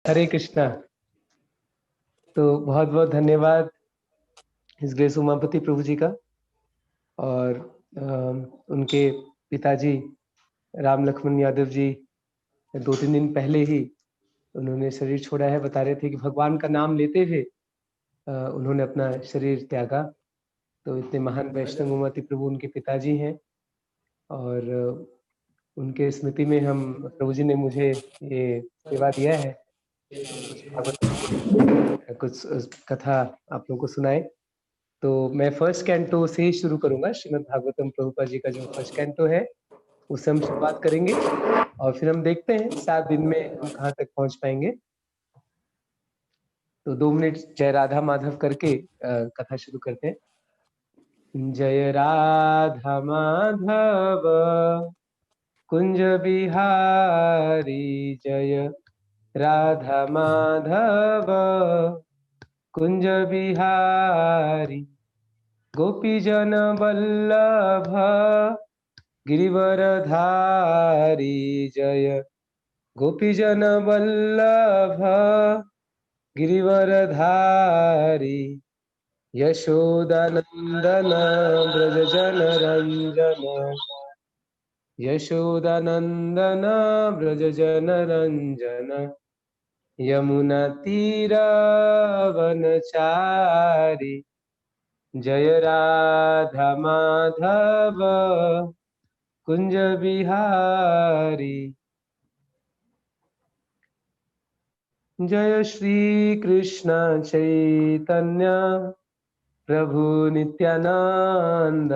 हरे कृष्णा। तो बहुत बहुत धन्यवाद इस ग्रेस उमापति प्रभु जी का और उनके पिताजी राम लक्ष्मण यादव जी 2-3 दिन पहले ही उन्होंने शरीर छोड़ा है। बता रहे थे कि भगवान का नाम लेते हुए उन्होंने अपना शरीर त्यागा। तो इतने महान वैष्णव उमापति प्रभु उनके पिताजी हैं और उनके स्मृति में हम प्रभु जी ने मुझे ये सेवा दिया है कुछ भागवत कुछ कथा आप लोगों को सुनाए। तो मैं फर्स्ट कैंटो से ही शुरू करूंगा। श्रीमद् भागवतम प्रभुपाद जी का जो फर्स्ट कैंटो है उससे हम शुरुआत करेंगे और फिर हम देखते हैं 7 दिन में हम कहाँ तक पहुंच पाएंगे। तो 2 मिनट जय राधा माधव करके कथा शुरू करते हैं। जय राधा माधव कुंज बिहारी, जय राधा माधव कुंज बिहारी, गोपी जन वल्लभ गिरिवरधारी, जय गोपी जन वल्लभ गिरिवरधारी, यशोदानंदन ब्रज जन रंजन, यशोदानंदन ब्रज जन रंजन, यमुना तीरवनचारी, जय राधा माधव कुंज बिहारी, जय श्री कृष्ण चैतन्य प्रभु नित्यानंद,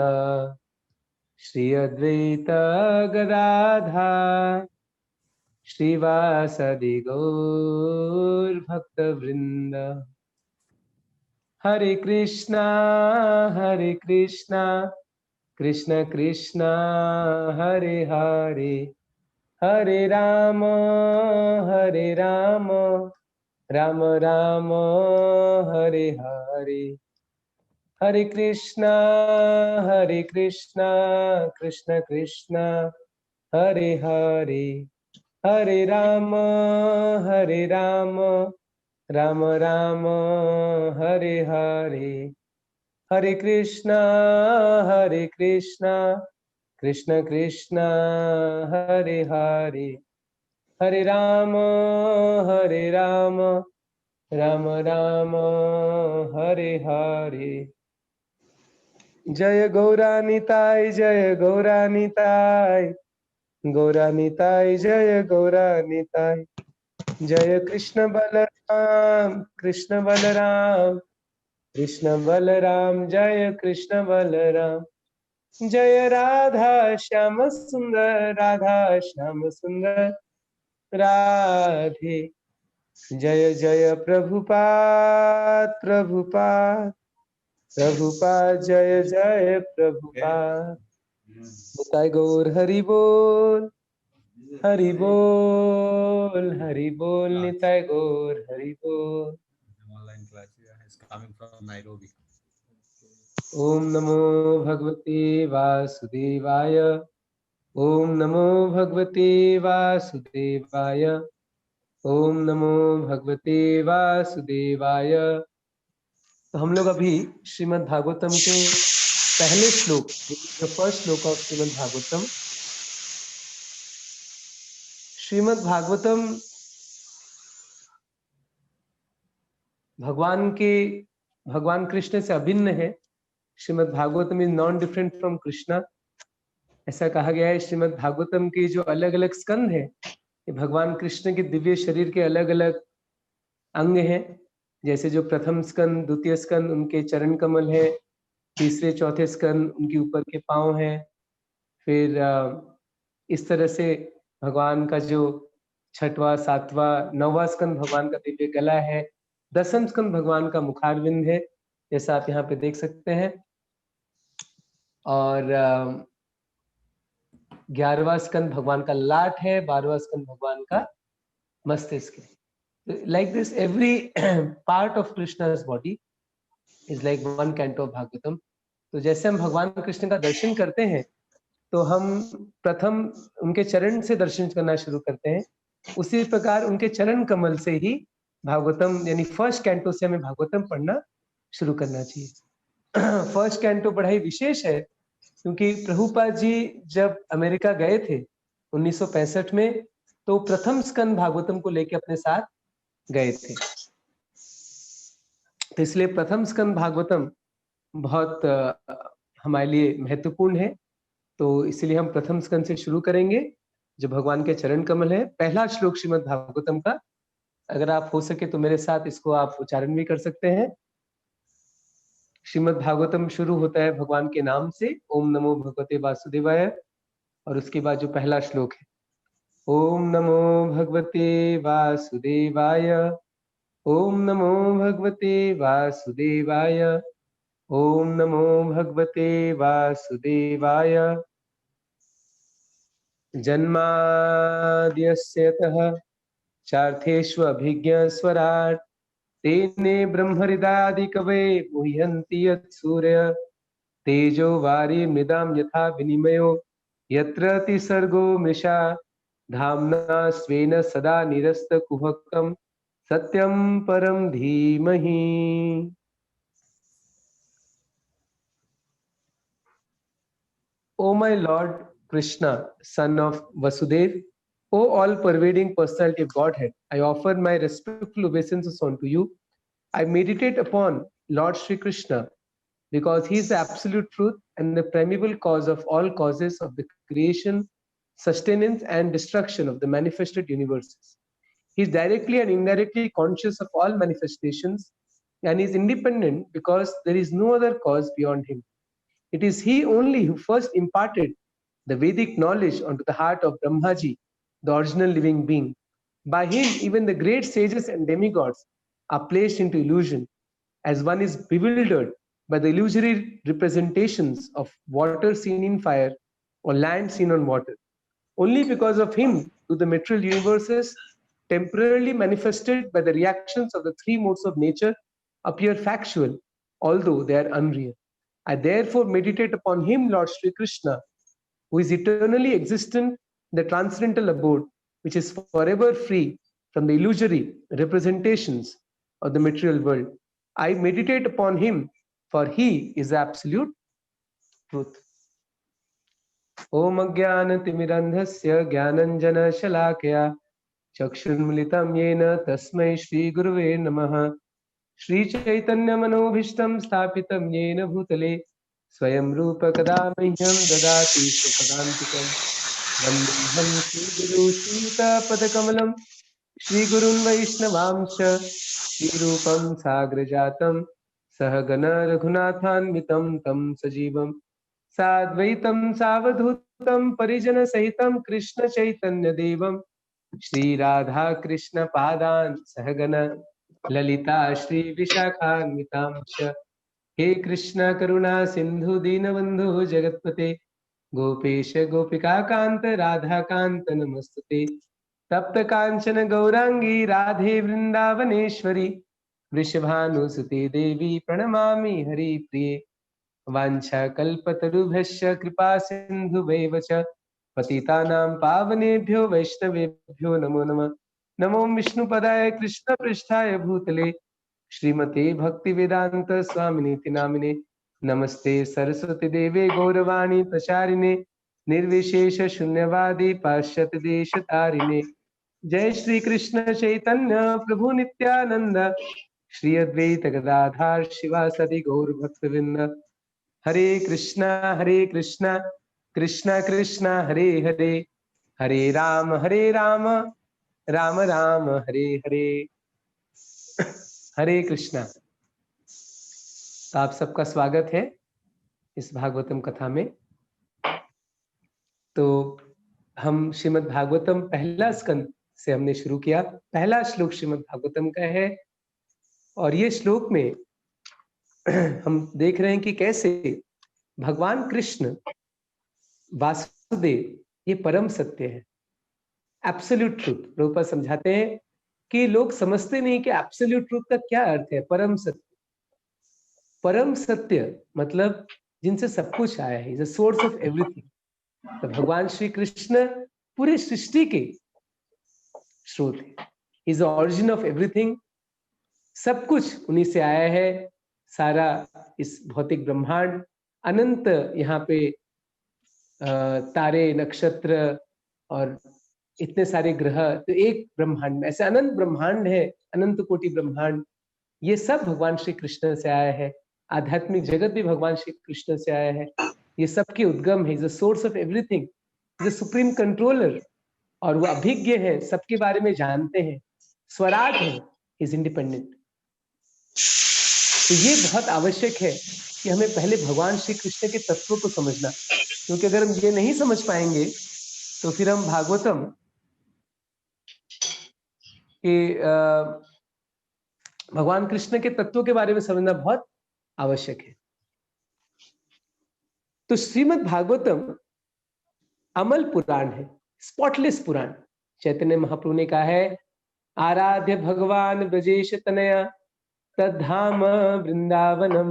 श्री अद्वैत गदाधर श्रीवासदि गौर भक्त वृंद। हरे कृष्णा कृष्ण कृष्णा हरे हरे, हरे राम राम राम हरे हरे, हरे कृष्णा कृष्ण कृष्णा हरे हरे, हरे राम राम राम हरे हरे, हरे कृष्णा कृष्ण कृष्णा हरे हरे, हरे राम राम राम हरे हरे। जय गौरानिताय जय गौरानिताय, गौरानिताय जय गौरानिताय, जय कृष्ण बलराम कृष्ण बलराम, कृष्ण बलराम जय कृष्ण बलराम, जय राधा श्याम सुंदर राधे, जय जय प्रभुपाद जय जय प्रभुपाद। निताय गौर हरि बोल निताय गौर हरि बोल। Online class is coming from Nairobi. ओम नमो भगवते वासुदेवाय, ओम नमो भगवते वासुदेवाय, ओम नमो भगवते वासुदेवाय। तो हम लोग अभी श्रीमद् भागवतम के पहले श्लोक, द फर्स्ट श्लोक ऑफ श्रीमद् भागवतम। श्रीमद् भागवतम भगवान कृष्ण से अभिन्न है। Shrimad Bhagavatam is non different from Krishna, ऐसा कहा गया है। श्रीमद् भागवतम के जो अलग अलग स्कंद है ये भगवान कृष्ण के दिव्य शरीर के अलग अलग अंग हैं। जैसे जो प्रथम स्कंद द्वितीय स्कंद उनके चरण कमल है, तीसरे चौथे स्कंद उनके ऊपर के पांव हैं। फिर इस तरह से भगवान का जो छठवां सातवां नौवां स्कंद भगवान का दिव्य गला है, दसम स्कंद भगवान का मुखारविंद है जैसा आप यहाँ पे देख सकते हैं, और 11वां स्कंद भगवान का लाट है, 12वां स्कंद भगवान का मस्तिष्क है। Like this, every part of Krishna's body is like one canto of Bhagavatam. तो जैसे हम भगवान कृष्ण का दर्शन करते हैं तो हम प्रथम उनके चरण से दर्शन करना शुरू करते हैं, उसी प्रकार उनके चरण कमल से ही भागवतम यानी फर्स्ट कैंटो से हमें भागवतम पढ़ना शुरू करना चाहिए। फर्स्ट कैंटो बड़ा ही विशेष है क्योंकि प्रभुपाद जी जब अमेरिका गए थे 1965 में, तो प्रथम स्कंद भागवतम को लेकर अपने साथ गए थे। तो इसलिए प्रथम स्कंद भागवतम बहुत हमारे लिए महत्वपूर्ण है। तो इसलिए हम प्रथम स्कंद से शुरू करेंगे जो भगवान के चरण कमल है। पहला श्लोक श्रीमद् भागवतम का, अगर आप हो सके तो मेरे साथ इसको आप उच्चारण भी कर सकते हैं। श्रीमद् भागवतम शुरू होता है भगवान के नाम से, ओम नमो भगवते वासुदेवाय, और उसके बाद जो पहला श्लोक है, ओम नमो भगवते वासुदेवाय, ओम नमो भगवते वासुदेवाय, ओम नमो भगवते वासुदेवाय। जन्माद्यस्यतः चार्थेष्वभिज्ञस्वराट् तेने ब्रह्महृदादिकवे मुह्यन्ति यत्सूर्य तेजो वारी मृदां यथा विनिमयो यत्र तिसर्गो मृषा धाम्ना स्वेन सदा निरस्तकुहकं सत्यं परं धीमहि। O my Lord Krishna, son of Vasudev, O all-pervading personality of Godhead, I offer my respectful obeisances unto you. I meditate upon Lord Sri Krishna because he is the absolute truth and the primeval cause of all causes of the creation, sustenance, and destruction of the manifested universes. He is directly and indirectly conscious of all manifestations and is independent because there is no other cause beyond him. It is he only who first imparted the Vedic knowledge onto the heart of Brahmaji, the original living being. By him, even the great sages and demigods are placed into illusion, as one is bewildered by the illusory representations of water seen in fire or land seen on water. Only because of him do the material universes, temporarily manifested by the reactions of the three modes of nature, appear factual, although they are unreal. I therefore meditate upon him, Lord Sri Krishna, who is eternally existent in the transcendental abode, which is forever free from the illusory representations of the material world. I meditate upon him, for he is absolute truth. Om Ajnana-timirandhasya Jnananjana-shalakaya Chakshurmilitam Yena Tasmai Shri Guruve Namaha Shri Chaitanya Manobhishtam Sthapitam Yena Bhutale Swayam Rupa Kada Mahyam Dadati Supadantikam Vandeham Shri Guru Sita Padakamalam Shri Gurun Vaishnavamsha Shri Rupam Sagrajatam Sahagana Raghunathanvitam Tam Sajivam Sadvaitam Savadhutam Parijana Sahitam Krishna Chaitanya Devam Shri Radha Krishna Padan Sahagana Lalita Shri विशाखान्वितांश हे कृष्ण करुणा सिंधु दीनबंधु जगतपते गोपेश गोपिका कांत राधा कांत नमस्तुते तप्त कांचन गौरांगी राधे वृंदावनेश्वरी वृषभानुसुते देवी प्रणमामि हरिप्रिये वाञ्छा कल्पतरुभ्यश्च कृपा सिन्धुभैव च पतितानां पावनेभ्यो वैष्णवेभ्यो नमो नमः। नमो विष्णुपदाय कृष्ण पृष्ठाय भूतले श्रीमते भक्ति वेदांत स्वामिनीति नामिने नमस्ते सरस्वती देवे गौरवाणी प्रचारिणे निर्विशेष शून्यवादी पाश्चात्य देश तारिणे जय श्री कृष्ण चैतन्य प्रभु नित्यानंद श्री अद्वैत गदाधार शिवासदि गौर भक्तवृंद हरे कृष्णा कृष्णा कृष्णा हरे हरे हरे राम राम राम हरे हरे। हरे कृष्णा। तो आप सबका स्वागत है इस भागवतम कथा में। तो हम श्रीमद् भागवतम पहला स्कंद से हमने शुरू किया। पहला श्लोक श्रीमद् भागवतम का है और ये श्लोक में हम देख रहे हैं कि कैसे भगवान कृष्ण वासुदेव ये परम सत्य है, एब्सोल्यूट ट्रूथ। प्रभुपाद समझाते हैं कि लोग समझते नहीं कि एब्सोल्यूट ट्रूथ का क्या अर्थ है। परम सत्य, परम सत्य मतलब जिनसे सब कुछ आया है, is the source of everything. तो भगवान श्री कृष्ण पूरे सृष्टि के स्रोत है। Is the origin of everything. सब कुछ उन्हीं से आया है। सारा इस भौतिक ब्रह्मांड, अनंत यहाँ पे तारे, नक्षत्र और इतने सारे ग्रह, तो एक ब्रह्मांड में ऐसे अनंत ब्रह्मांड है, अनंत कोटि ब्रह्मांड। ये सब भगवान श्री कृष्ण से आया है। आध्यात्मिक जगत भी भगवान श्री कृष्ण से आया है। ये सबके उद्गम है। Is the source of everything, the supreme controller. और वो अभिज्ञ है, सबके बारे में जानते हैं, स्वराट है, इज इंडिपेंडेंट। तो ये बहुत आवश्यक है कि हमें पहले भगवान श्री कृष्ण के तत्व को समझना, क्योंकि अगर हम ये नहीं समझ पाएंगे तो फिर हम भागवतम के भगवान कृष्ण के तत्वों के बारे में समझना बहुत आवश्यक है। तो श्रीमद् भागवतम अमल पुराण है, स्पॉटलेस पुराण। चैतन्य महाप्रभु ने कहा है, आराध्य भगवान ब्रजेश तनया तद्धाम वृंदावनम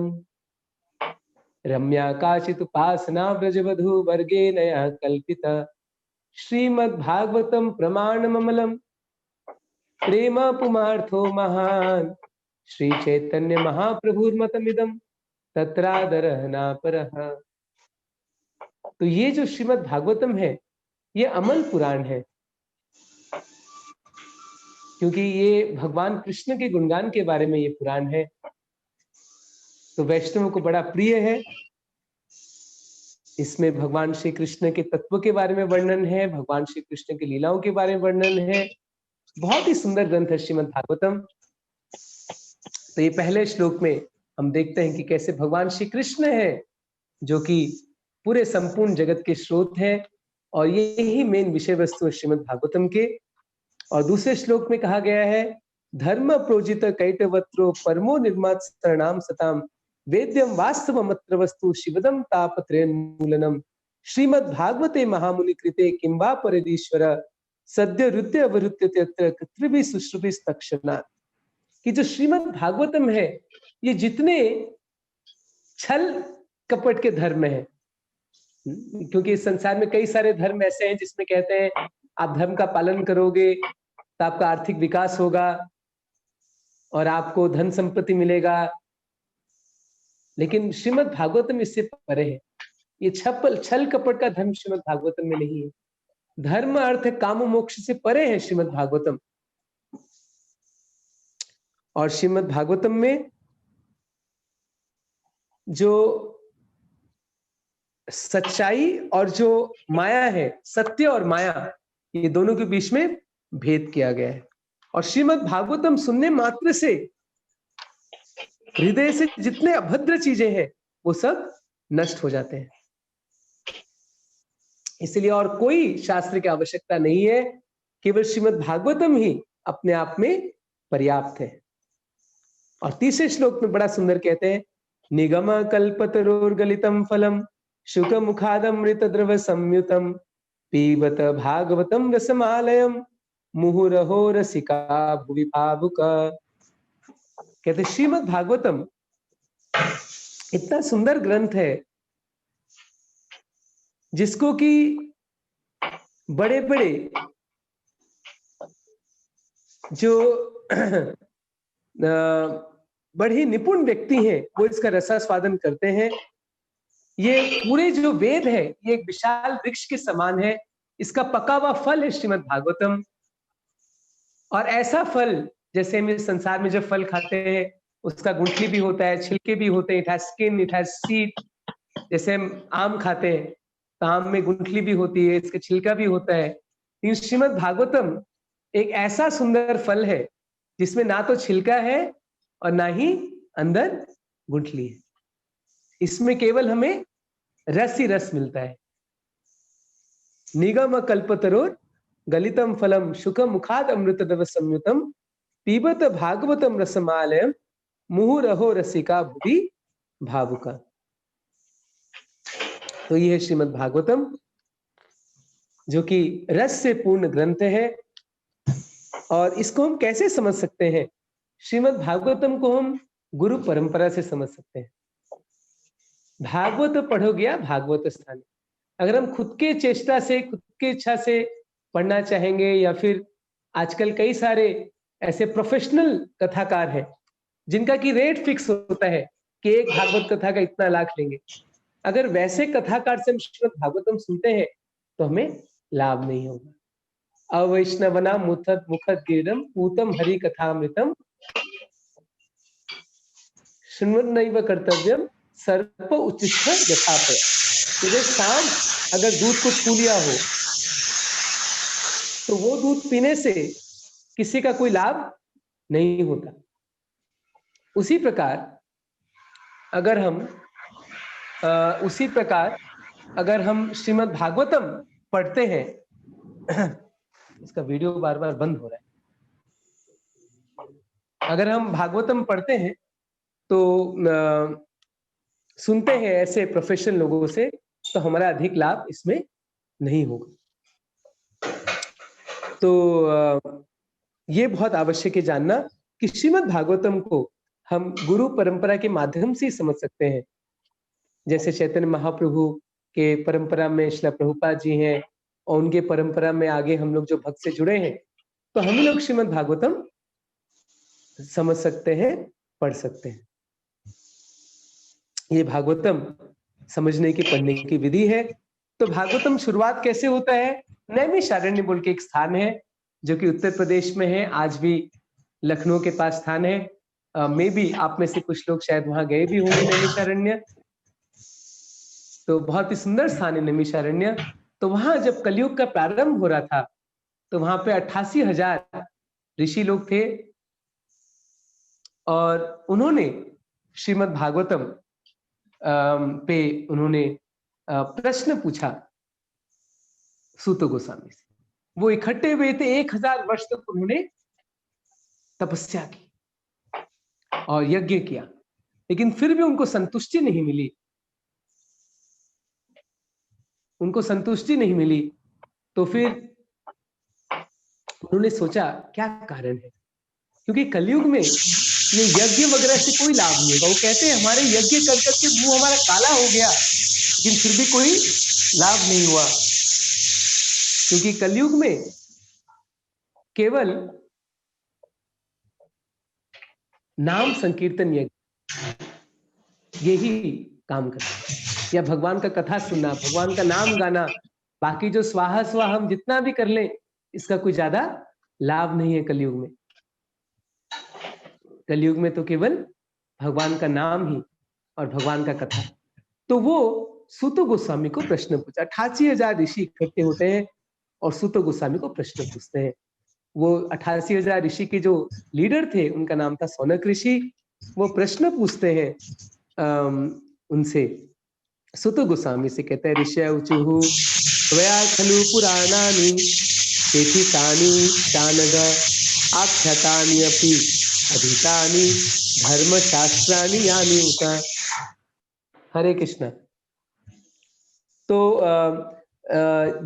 रम्या काचित उपासना ब्रजवधु वर्गे नया कल्पिता श्रीमद् भागवतम प्रमाणममलम प्रेम पुमार्थो महान श्री चैतन्य महाप्रभुर्मतमिदम तत्रादरः नापरः। तो ये जो श्रीमद् भागवतम है, ये अमल पुराण है, क्योंकि ये भगवान कृष्ण के गुणगान के बारे में ये पुराण है। तो वैष्णवों को बड़ा प्रिय है। इसमें भगवान श्री कृष्ण के तत्व के बारे में वर्णन है, भगवान श्री कृष्ण की लीलाओं के बारे में वर्णन है। बहुत ही सुंदर ग्रंथ है श्रीमद् भागवतम। तो ये पहले श्लोक में हम देखते हैं कि कैसे भगवान श्री कृष्ण है जो कि पूरे संपूर्ण जगत के स्रोत है, और यही मेन विषय वस्तु है श्रीमद् भागवतम के। और दूसरे श्लोक में कहा गया है, धर्म प्रोजित कैटवत्रो परमो निर्मात शरणाम सताम वेद्यम वास्तवमत्र वस्तु शिवदम तापत्रयोन्मूलनम श्रीमद् भागवते महामुनि कृते किंबा परिदीश्वर सद्य रुद्य अवरुद्य कृत्रिभि सुश्रुभि तक्षणात्। कि जो श्रीमद् भागवतम है, ये जितने छल कपट के धर्म है, क्योंकि इस संसार में कई सारे धर्म ऐसे हैं जिसमें कहते हैं आप धर्म का पालन करोगे तो आपका आर्थिक विकास होगा और आपको धन संपत्ति मिलेगा, लेकिन श्रीमद् भागवतम इससे परे है। ये छल कपट का धर्म श्रीमद् भागवतम में नहीं है। धर्म अर्थ काम मोक्ष से परे है श्रीमद् भागवतम। और श्रीमद् भागवतम में जो सच्चाई और जो माया है, सत्य और माया, ये दोनों के बीच में भेद किया गया है। और श्रीमद् भागवतम सुनने मात्र से हृदय से जितने अभद्र चीजें हैं वो सब नष्ट हो जाते हैं। इसलिए और कोई शास्त्र की आवश्यकता नहीं है, केवल श्रीमद् भागवतम ही अपने आप में पर्याप्त है। और तीसरे श्लोक में बड़ा सुंदर कहते हैं, निगम कल्पतरोर्गलितम फलम शुक मुखादमृत द्रव संयुतम पीबत भागवतम रसमालयम मुहुरहो रसिका भुवि भावुका। कहते श्रीमद् भागवतम इतना सुंदर ग्रंथ है जिसको कि बड़े बड़े जो बड़े निपुण व्यक्ति हैं वो इसका रसास्वादन करते हैं। ये पूरे जो वेद है ये एक विशाल वृक्ष के समान है। इसका पका हुआ फल है श्रीमद् भागवतम। और ऐसा फल जैसे हम इस संसार में जब फल खाते हैं उसका गुठली भी होता है, छिलके भी होते हैं, it has skin, it has seed. जैसे हम आम खाते हैं तो आम में गुठली भी होती है, इसका छिलका भी होता है। इन श्रीमद् भागवतम एक ऐसा सुंदर फल है जिसमें ना तो छिलका है और ना ही अंदर गुठली है। इसमें केवल हमें रस ही रस मिलता है। निगम कल्पतरोर गलितम फलम शुकम मुखाद अमृतद्रव संयुतम पीबत भागवतम रसमालयम मुहुरहो रसिका भुवि भावुका। तो यह है श्रीमद् भागवतम जो कि रस से पूर्ण ग्रंथ है। और इसको हम कैसे समझ सकते हैं? श्रीमद् भागवतम को हम गुरु परंपरा से समझ सकते हैं। भागवत पढ़ो गया भागवत स्थान। अगर हम खुद के चेष्टा से, खुद के इच्छा से पढ़ना चाहेंगे या फिर आजकल कई सारे ऐसे प्रोफेशनल कथाकार हैं जिनका की रेट फिक्स होता है कि एक भागवत कथा का इतना लाख लेंगे। अगर वैसे कथाकार से हम श्रीमद् भागवतम सुनते हैं तो हमें लाभ नहीं होगा। अवैष्णवना मुखद मुखद गिरम पूतम हरि कथामृतम शृण्वन्नैव कर्तव्यम सर्प उच्चिष्ठ यथापय। जैसे सांप अगर दूध को छू लिया हो तो वो दूध पीने से किसी का कोई लाभ नहीं होता। उसी प्रकार अगर हम श्रीमद् भागवतम पढ़ते हैं इसका वीडियो बार बार बंद हो रहा है। अगर हम भागवतम पढ़ते हैं तो सुनते हैं ऐसे प्रोफेशनल लोगों से तो हमारा अधिक लाभ इसमें नहीं होगा। तो ये बहुत आवश्यक है जानना कि श्रीमद् भागवतम को हम गुरु परंपरा के माध्यम से समझ सकते हैं। जैसे चैतन्य महाप्रभु के परंपरा में श्रील प्रभुपाद जी हैं और उनके परंपरा में आगे हम लोग जो भक्त से जुड़े हैं तो हम लोग श्रीमद् भागवतम समझ सकते हैं, पढ़ सकते हैं। ये भागवतम समझने की पढ़ने की विधि है। तो भागवतम शुरुआत कैसे होता है? नैमिषारण्य बोल के एक स्थान है जो कि उत्तर प्रदेश में है, आज भी लखनऊ के पास स्थान है। मे बी आप में से कुछ लोग शायद वहां गए भी होंगे नैमिषारण्य। तो बहुत ही सुंदर स्थान है नैमिषारण्य। तो वहां जब कलयुग का प्रारंभ हो रहा था तो वहां पे 88,000 ऋषि लोग थे और उन्होंने श्रीमद् भागवतम पे उन्होंने प्रश्न पूछा सूत गोस्वामी से। वो इकट्ठे हुए थे, 1000 वर्ष तक उन्होंने तपस्या की और यज्ञ किया, लेकिन फिर भी उनको संतुष्टि नहीं मिली। तो फिर उन्होंने सोचा क्या कारण है, क्योंकि कलयुग में ये यज्ञ वगैरह से कोई लाभ नहीं होगा। वो कहते हैं हमारे यज्ञ कर करके मुंह हमारा काला हो गया, लेकिन फिर भी कोई लाभ नहीं हुआ, क्योंकि कलयुग में केवल नाम संकीर्तन यही काम करता है, या भगवान का कथा सुनना, भगवान का नाम गाना। बाकी जो स्वाहा स्वाहा हम जितना भी कर लें इसका कोई ज्यादा लाभ नहीं है कलयुग में। कलयुग में तो केवल भगवान का नाम ही और भगवान का कथा। तो वो सूत गोस्वामी को प्रश्न पूछा। 88,000 ऋषि इकट्ठे होते हैं और सूत गोस्वामी को प्रश्न पूछते हैं। वो 88,000 ऋषि के जो लीडर थे उनका नाम था सौनक ऋषि। वो प्रश्न पूछते हैं उनसे, सूत गोस्वामी से कहते हैं ऋषय उचुहु त्वया खलु पुराणानि तेथितानि चानघ आख्यातानि अपि अधीतानि धर्मशास्त्राणि यानि उत। हरे कृष्ण। तो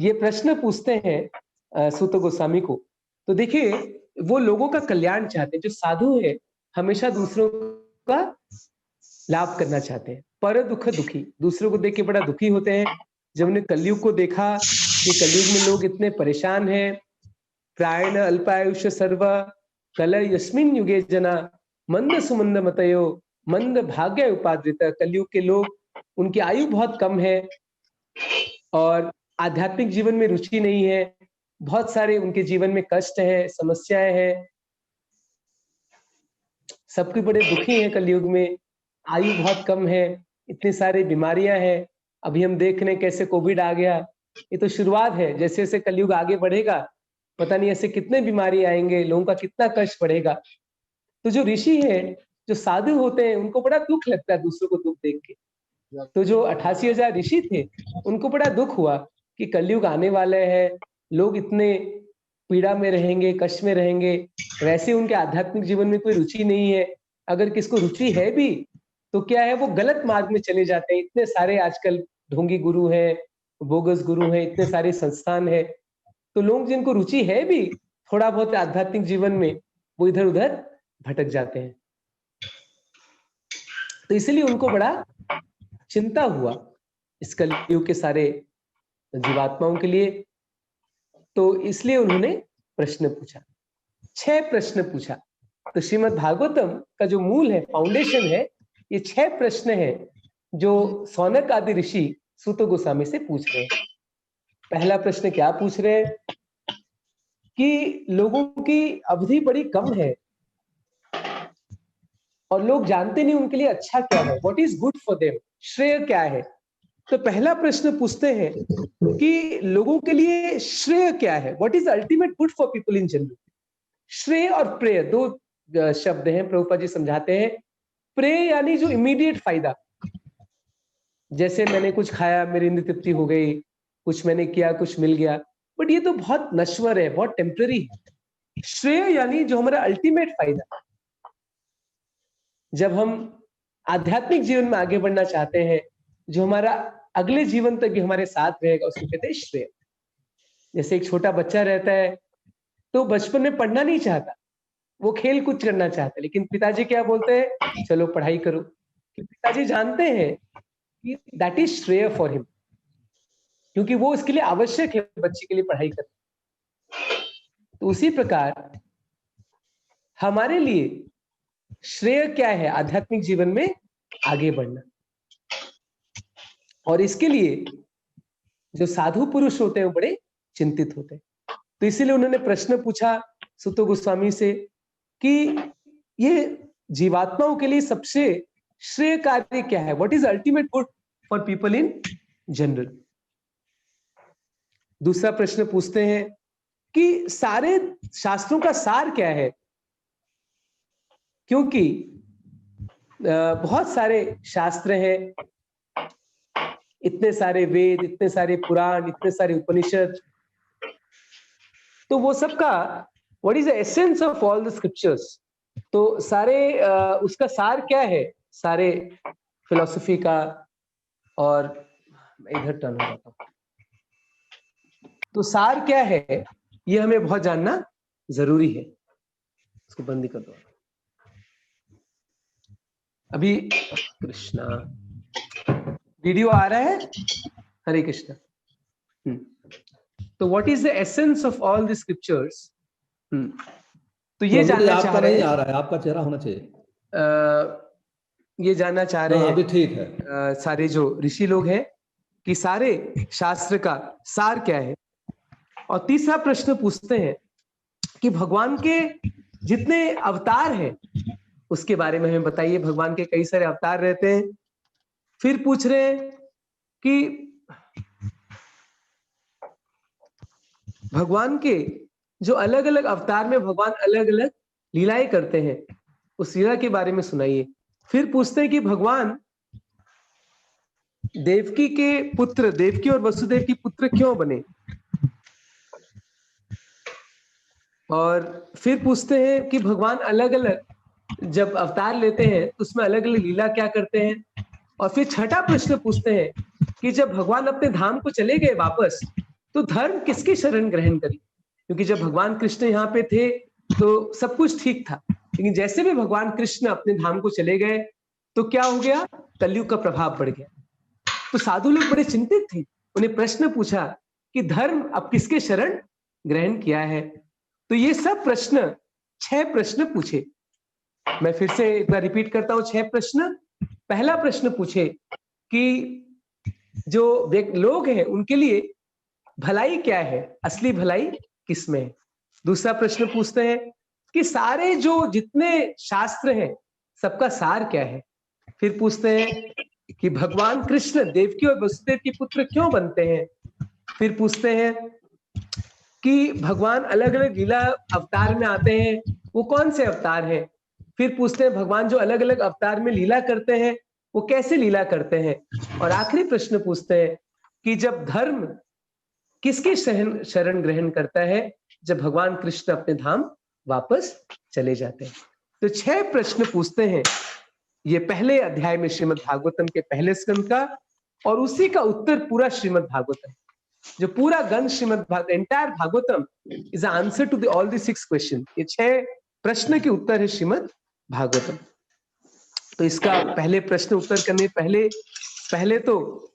ये प्रश्न पूछते हैं सूत गोस्वामी को। तो देखिए वो लोगों का कल्याण चाहते हैं, जो साधु है हमेशा दूसरों का लाभ करना चाहते हैं। पर दुख दुखी, दूसरों को देख के बड़ा दुखी होते हैं। जब उन्हें कलयुग को देखा कि कलयुग में लोग इतने परेशान हैं, प्रायण अल्पायुष सर्व कल यस्मिन युगे जना मंद सुमंद मतयो मंद भाग्य उपाद्रित। कलयुग के लोग, उनकी आयु बहुत कम है और आध्यात्मिक जीवन में रुचि नहीं है, बहुत सारे उनके जीवन में कष्ट है, समस्याएं हैं, सबके बड़े दुखी हैं कलयुग में, आयु बहुत कम है, इतनी सारी बीमारियां हैं। अभी हम देख रहे हैं कैसे कोविड आ गया, ये तो शुरुआत है। जैसे जैसे कलयुग आगे बढ़ेगा पता नहीं ऐसे कितने बीमारी आएंगे, लोगों का कितना कष्ट बढ़ेगा। तो जो ऋषि हैं, जो साधु होते हैं, उनको बड़ा दुख लगता है दूसरों को दुख देख के। तो जो 88,000 ऋषि थे उनको बड़ा दुख हुआ कि कलयुग आने वाले हैं, लोग इतने पीड़ा में रहेंगे, कष्ट में रहेंगे, वैसे उनके आध्यात्मिक जीवन में कोई रुचि नहीं है। अगर किसको रुचि है भी तो क्या है, वो गलत मार्ग में चले जाते हैं। इतने सारे आजकल ढोंगी गुरु हैं, बोगस गुरु हैं, इतने सारे संस्थान है। तो लोग जिनको रुचि है भी थोड़ा बहुत आध्यात्मिक जीवन में, वो इधर उधर भटक जाते हैं। तो इसलिए उनको बड़ा चिंता हुआ इस कलयुग के सारे जीवात्माओं के लिए। तो इसलिए उन्होंने प्रश्न पूछा। 6 प्रश्न पूछा। तो श्रीमद् भागवतम का जो मूल है, फाउंडेशन है, ये 6 प्रश्न है जो सौनक आदि ऋषि सूत गोस्वामी से पूछ रहे हैं। पहला प्रश्न क्या पूछ रहे हैं कि लोगों की अवधि बड़ी कम है और लोग जानते नहीं उनके लिए अच्छा क्या है, what is good for them, श्रेय क्या है। तो पहला प्रश्न पूछते हैं कि लोगों के लिए श्रेय क्या है, what is ultimate good for people in general. श्रेय और प्रेय 2 शब्द हैं, प्रभुपाद जी समझाते हैं। प्रेय यानी जो इमीडिएट फायदा, जैसे मैंने कुछ खाया, मेरी इंद्र तृप्ति हो गई, कुछ मैंने किया, कुछ मिल गया, बट ये तो बहुत नश्वर है, बहुत टेम्पररी है। श्रेय यानी जो हमारा अल्टीमेट फायदा, जब हम आध्यात्मिक जीवन में आगे बढ़ना चाहते हैं, जो हमारा अगले जीवन तक भी हमारे साथ रहेगा, उसको कहते हैं श्रेय। जैसे एक छोटा बच्चा रहता है तो बचपन में पढ़ना नहीं चाहता, वो खेल कूद करना चाहता है, लेकिन पिताजी क्या बोलते हैं, चलो पढ़ाई करो। पिताजी जानते हैं कि दैट इज श्रेय फॉर हिम, क्योंकि वो उसके लिए आवश्यक है, बच्चे के लिए पढ़ाई करना। तो उसी प्रकार हमारे लिए श्रेय क्या है, आध्यात्मिक जीवन में आगे बढ़ना। और इसके लिए जो साधु पुरुष होते हैं वो बड़े चिंतित होते हैं। तो इसीलिए उन्होंने प्रश्न पूछा सुत गोस्वामी से कि ये जीवात्माओं के लिए सबसे श्रेय कार्य क्या है, what is ultimate good for people in general. दूसरा प्रश्न पूछते हैं कि सारे शास्त्रों का सार क्या है, क्योंकि बहुत सारे शास्त्र हैं, इतने सारे वेद, इतने सारे पुराण, इतने सारे उपनिषद, तो वो सबका what is the essence of all the scriptures. तो सारे उसका सार क्या है, सारे फिलॉसफी का। और इधर टर्न हो जाता हूं, तो सार क्या है ये हमें बहुत जानना जरूरी है। इसको बंद कर दो अभी। कृष्णा, वीडियो आ रहा है, हरे कृष्णा। तो what is the essence of all the scriptures. तो ये जानना चाह रहे हैं, आ रहा है, आपका चेहरा होना चाहिए। ये जानना चाह रहे हैं अभी ठीक है। सारे जो ऋषि लोग हैं कि सारे शास्त्र का सार क्या है। और तीसरा प्रश्न पूछते हैं कि भगवान के जितने अवतार हैं उसके बारे में हमें बताइए। भगवान के कई सारे अवतार रहते हैं। फिर पूछ रहे हैं कि भगवान के जो अलग अलग अवतार में भगवान अलग अलग लीलाएं करते हैं, उस लीला के बारे में सुनाइए। फिर पूछते हैं कि भगवान देवकी के पुत्र, देवकी और वसुदेव की पुत्र क्यों बने। और फिर पूछते हैं कि भगवान अलग अलग जब अवतार लेते हैं तो उसमें अलग अलग लीला क्या करते हैं। और फिर छठा प्रश्न पूछते हैं कि जब भगवान अपने धाम को चले गए वापस, तो धर्म किसकी शरण ग्रहण करी। क्योंकि जब भगवान कृष्ण यहाँ पे थे तो सब कुछ ठीक था, लेकिन जैसे भी भगवान कृष्ण अपने धाम को चले गए तो क्या हो गया, कलयुग का प्रभाव बढ़ गया। तो साधु लोग बड़े चिंतित थे, उन्हें प्रश्न पूछा कि धर्म अब किसके शरण ग्रहण किया है। तो ये सब प्रश्न, 6 प्रश्न पूछे। मैं फिर से एक बार रिपीट करता हूं 6 प्रश्न। पहला प्रश्न पूछे कि जो लोग हैं उनके लिए भलाई क्या है, असली भलाई किसमें है। दूसरा प्रश्न पूछते हैं कि सारे जो जितने शास्त्र हैं सबका सार क्या है। फिर पूछते हैं कि भगवान कृष्ण देवकी और वसुदेव के पुत्र क्यों बनते हैं। फिर पूछते हैं कि भगवान अलग अलग लीला अवतार में आते हैं, वो कौन से अवतार हैं। फिर पूछते हैं भगवान जो अलग अलग अवतार में लीला करते हैं वो कैसे लीला करते हैं। और आखिरी प्रश्न पूछते हैं कि जब धर्म किसकी शरण ग्रहण करता है, जब भगवान कृष्ण अपने धाम वापस चले जाते हैं। तो 6 प्रश्न पूछते हैं ये पहले अध्याय में श्रीमद् भागवतम के पहले स्कंद का, और उसी का उत्तर पूरा श्रीमद् भागवतम, जो पूरा ग्रंथ Srimad Bhagavatam, entire Bhagavatam is answer to all the 6 question. ये 6 प्रश्न के उत्तर है श्रीमद् भागवतम। तो इसका पहले प्रश्न उत्तर करने पहले तो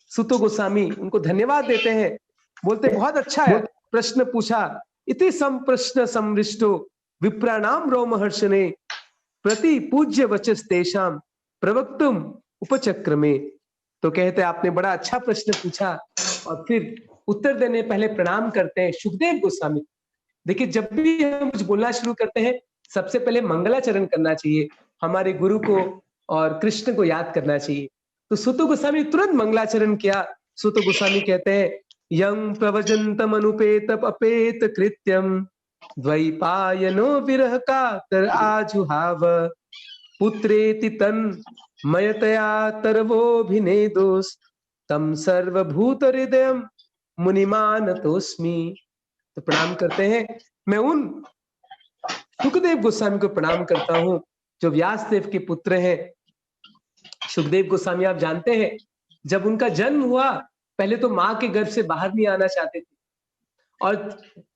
सुत गोस्वामी उनको धन्यवाद देते हैं, बोलते बहुत अच्छा है प्रश्न पूछा, इति सम प्रश्न समृष्टो विप्राणाम रोमहर्षणे प्रति पूज्य वचस तेषाम प्रवक्तुम उपचक्रमे। तो कहते हैं आपने बड़ा अच्छा प्रश्न पूछा और फिर उत्तर देने पहले प्रणाम करते हैं सुखदेव गोस्वामी। देखिए जब भी हम कुछ बोलना शुरू करते हैं सबसे पहले मंगलाचरण करना चाहिए, हमारे गुरु को और कृष्ण को याद करना चाहिए। तो सुत गोस्वामी तुरंत मंगलाचरण किया। सुत गोस्वामी कहते हैं यं प्रवजंतम अनुपेत अपेत कृत्यम द्वैपायनो विरह कातर आजुहाव पुत्रेति तन मयतया तरवोभिनेदोस तम सर्वभूत हृदयम मुनिमानतोस्मि। तो प्रणाम करते हैं, मैं उन सुखदेव गोस्वामी को प्रणाम करता हूं जो व्यासदेव के पुत्र हैं। सुखदेव गोस्वामी आप जानते हैं जब उनका जन्म हुआ पहले तो मां के गर्भ से बाहर नहीं आना चाहते थे और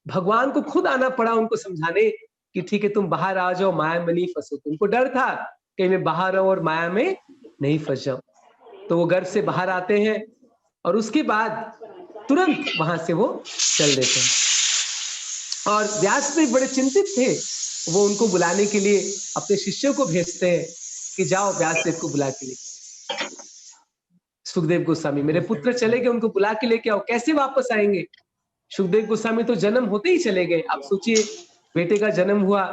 भगवान को खुद आना पड़ा उनको समझाने कि ठीक है तुम बाहर आ जाओ, माया में नहीं फंसो। उनको डर था कि मैं बाहर आऊं और माया में नहीं फंस जाऊं। तो वो गर्भ से बाहर आते हैं और उसके बाद तुरंत वहां से वो चल देते हैं। और व्यासदेव बड़े चिंतित थे, वो उनको बुलाने के लिए अपने शिष्यों को भेजते हैं कि जाओ व्यासदेव को बुला के लेके। सुखदेव गोस्वामी मेरे पुत्र चले गए, उनको बुला के लेके आओ। कैसे वापस आएंगे? सुखदेव गोस्वामी तो जन्म होते ही चले गए। आप सोचिए बेटे का जन्म हुआ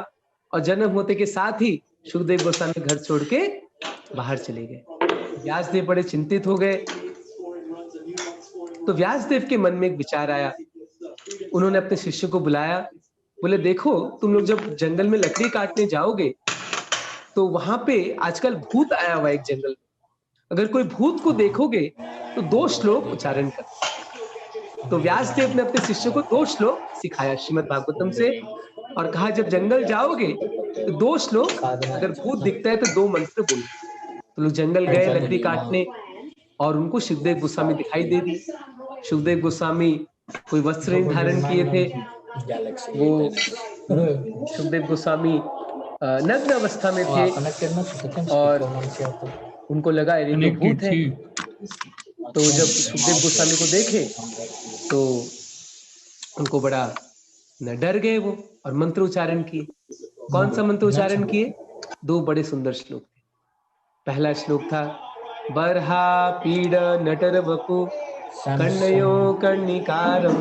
और जन्म होते के साथ ही सुखदेव गोस्वामी घर छोड़ के बाहर चले गए। व्यासदेव बड़े चिंतित हो गए। तो व्यासदेव के मन में एक विचार आया, उन्होंने अपने शिष्य को बुलाया, बोले देखो तुम लोग जब जंगल में लकड़ी काटने जाओगे तो वहां पे आजकल भूत आया हुआ एक जंगल में, अगर कोई भूत को देखोगे तो 2 श्लोक उच्चारण कर। तो व्यासदेव ने अपने शिष्य को 2 श्लोक सिखाया श्रीमद् भागवतम से और कहा जब जंगल जाओगे तो 2 श्लोक, अगर भूत दिखता है तो 2 मंत्र बोलो। तो लोग जंगल गए लकड़ी काटने और उनको सुखदेव गोस्वामी दिखाई दे दी। सुखदेव गोस्वामी कोई वस्त्र नहीं धारण किए थे, वो सुखदेव गोस्वामी नग्न अवस्था में थे और उनको लगा ये तो भूत है। तो जब सुखदेव गोस्वामी को देखे तो उनको बड़ा न डर गए वो और मंत्र उच्चारण किए। कौन सा मंत्र उच्चारण किए? 2 बड़े सुंदर श्लोक थे। पहला श्लोक था बर्हा पीड़ नटर वपु कर्णयो कर्णिकारम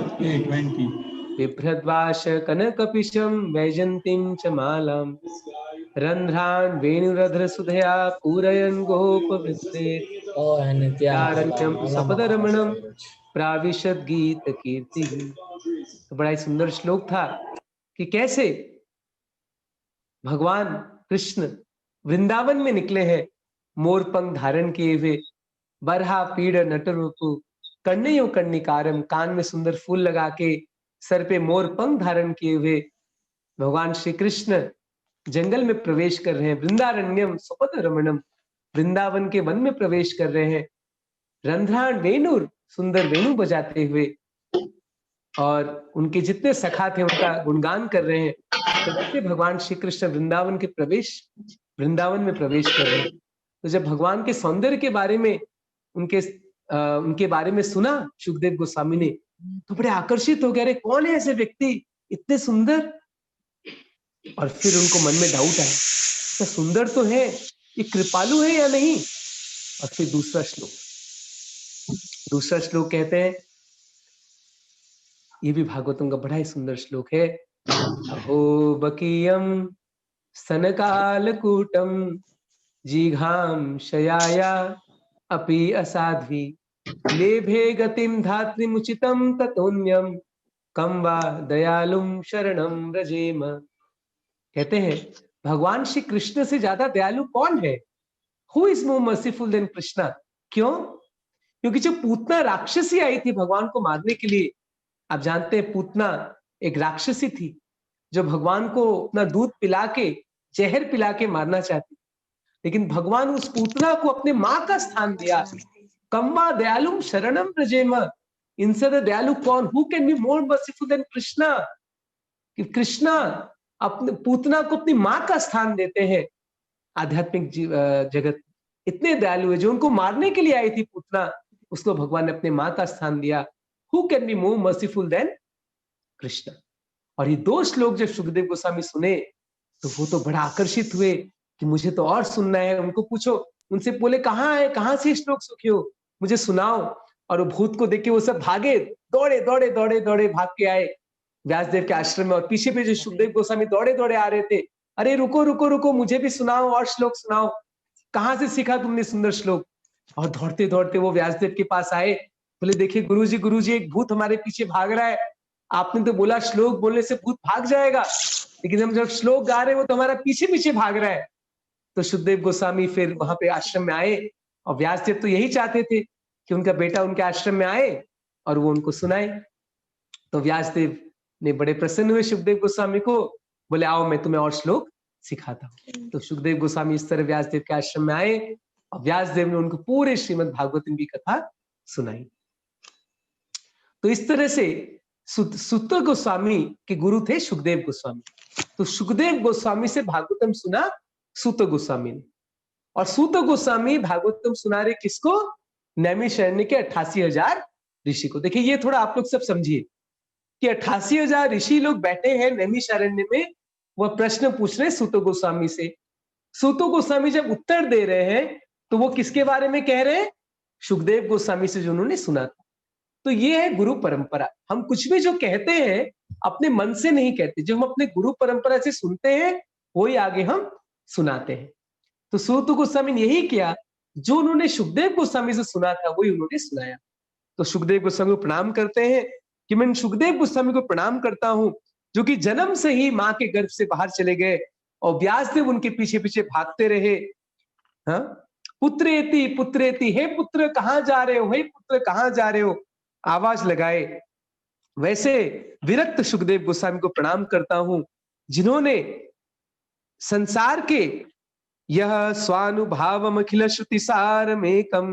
बिभ्रद्वाश कनकपिशम वैजंतीं च मालाम रंध्रान वेणुरध्र सुधया पूरयन् गोपवृत्तेरण्यम सपदरमणम प्राविशद गीत कीर्ति। तो बड़ा ही सुंदर श्लोक था कि कैसे भगवान कृष्ण वृंदावन में निकले हैं मोरपंख धारण किए हुए, बरहा पीड़ नटरूपु कर्णयो कर्णिकारम, कान में सुंदर फूल लगा के सर पे मोरपंख धारण किए हुए भगवान श्री कृष्ण जंगल में प्रवेश कर रहे हैं। वृंदारण्यम सुपद रमणम, वृंदावन के वन में प्रवेश कर रहे हैं। रंध्रान वेणुर, सुंदर वेणु बजाते हुए और उनके जितने सखा थे उनका गुणगान कर रहे हैं। तो भगवान श्री कृष्ण वृंदावन में प्रवेश कर रहे हैं। तो जब भगवान के सौंदर्य के बारे में उनके बारे में सुना सुखदेव गोस्वामी ने तो बड़े आकर्षित हो गए, अरे कौन है ऐसे व्यक्ति इतने सुंदर। और फिर उनको मन में डाउट आया, तो सुंदर तो है, ये कृपालु है या नहीं। और फिर दूसरा श्लोक कहते हैं, ये भी भागवतम का बड़ा ही सुंदर श्लोक है। अहो बकीयम स्तनकालकूटम जिघाम शयाया अपि असाध्वी लेभे गतिम धात्रिमुचितम ततोन्यम कम वा दयालुम शरणम व्रजेम। कहते हैं भगवान श्री कृष्ण से ज्यादा दयालु कौन है? Who is more merciful than Krishna. क्यों? क्योंकि जो पूतना राक्षसी आई थी भगवान को मारने के लिए, आप जानते हैं पूतना एक राक्षसी थी जो भगवान को अपना दूध पिला के जहर पिला के मारना चाहती, लेकिन भगवान उस पूतना को अपने मां का स्थान दिया। कम्मा दयालुम शरणम व्रजेम, इनसे दयालु कौन? Who can be more merciful than Krishna. कि कृष्णा अपने पूतना को अपनी मां का स्थान देते हैं। आध्यात्मिक जगत इतने दयालु है, जो उनको मारने के लिए आई थी पूतना, उसको भगवान ने अपने मां का स्थान दिया। Who can be more merciful than Krishna. और ये 2 श्लोक जब सुखदेव गोस्वामी सुने तो वो तो बड़ा आकर्षित हुए कि मुझे तो और सुनना है। उनको पूछो, उनसे बोले कहाँ है, कहाँ से श्लोक सीखे हो, मुझे सुनाओ। और वो भूत को देख के वो सब भागे, दौड़े दौड़े दौड़े दौड़े भाग के आए व्यासदेव के आश्रम में। और पीछे पीछे सुखदेव गोस्वामी दौड़े दौड़े आ रहे थे, अरे रुको रुको रुको, मुझे भी सुनाओ और श्लोक सुनाओ, कहाँ से सीखा तुमने सुंदर श्लोक। और दौड़ते दौड़ते वो व्यासदेव के पास आए, बोले देखिए गुरुजी एक भूत हमारे पीछे भाग रहा है, आपने तो बोला श्लोक बोलने से भूत भाग जाएगा, लेकिन हम जब श्लोक गा रहे हैं वो तो हमारा पीछे पीछे भाग रहा है। तो सुखदेव गोस्वामी फिर वहां पे आश्रम में आए, और व्यासदेव तो यही चाहते थे कि उनका बेटा उनके आश्रम में आए और वो उनको सुनाए। तो व्यासदेव ने बड़े प्रसन्न हुए सुखदेव गोस्वामी को, बोले आओ मैं तुम्हें और श्लोक सिखाता हूँ। तो सुखदेव गोस्वामी इस तरह व्यासदेव के आश्रम में आए और व्यासदेव ने उनको पूरे श्रीमद् भागवतम की कथा सुनाई। तो इस तरह से सुत गोस्वामी के गुरु थे सुखदेव गोस्वामी। तो सुखदेव गोस्वामी से भागवतम सुना सूत गोस्वामी ने, और सूत गोस्वामी भागवतम सुना रहे किसको, नैमिषारण्य के 88,000 ऋषि को। देखिए ये थोड़ा आप लोग सब समझिए कि 88,000 ऋषि लोग बैठे हैं नैमिषारण्य में, वह प्रश्न पूछ रहे सूत गोस्वामी से। सूत गोस्वामी जब उत्तर दे रहे हैं तो वो किसके बारे में कह रहे हैं, सुखदेव गोस्वामी से जो उन्होंने सुना था। तो ये है गुरु परंपरा। हम कुछ भी जो कहते हैं अपने मन से नहीं कहते, जो हम अपने गुरु परंपरा से सुनते हैं वही आगे हम सुनाते हैं। तो सूत गोस्वामी ने यही किया, जो उन्होंने सुखदेव गोस्वामी से सुना था वही उन्होंने सुनाया। तो सुखदेव गोस्वामी को प्रणाम करते हैं कि मैं सुखदेव गोस्वामी को प्रणाम करता हूं, जो कि जन्म से ही मां के गर्भ से बाहर चले गए और व्यासदेव उनके पीछे पीछे भागते रहे। हाँ, पुत्रेति पुत्रेति, हे पुत्र कहां जा रहे हो, हे पुत्र कहां जा रहे हो, आवाज लगाए। वैसे विरक्त सुखदेव गोस्वामी को प्रणाम करता हूं, जिन्होंने संसार के यह स्वानुभावम अखिल श्रुति सारमेकम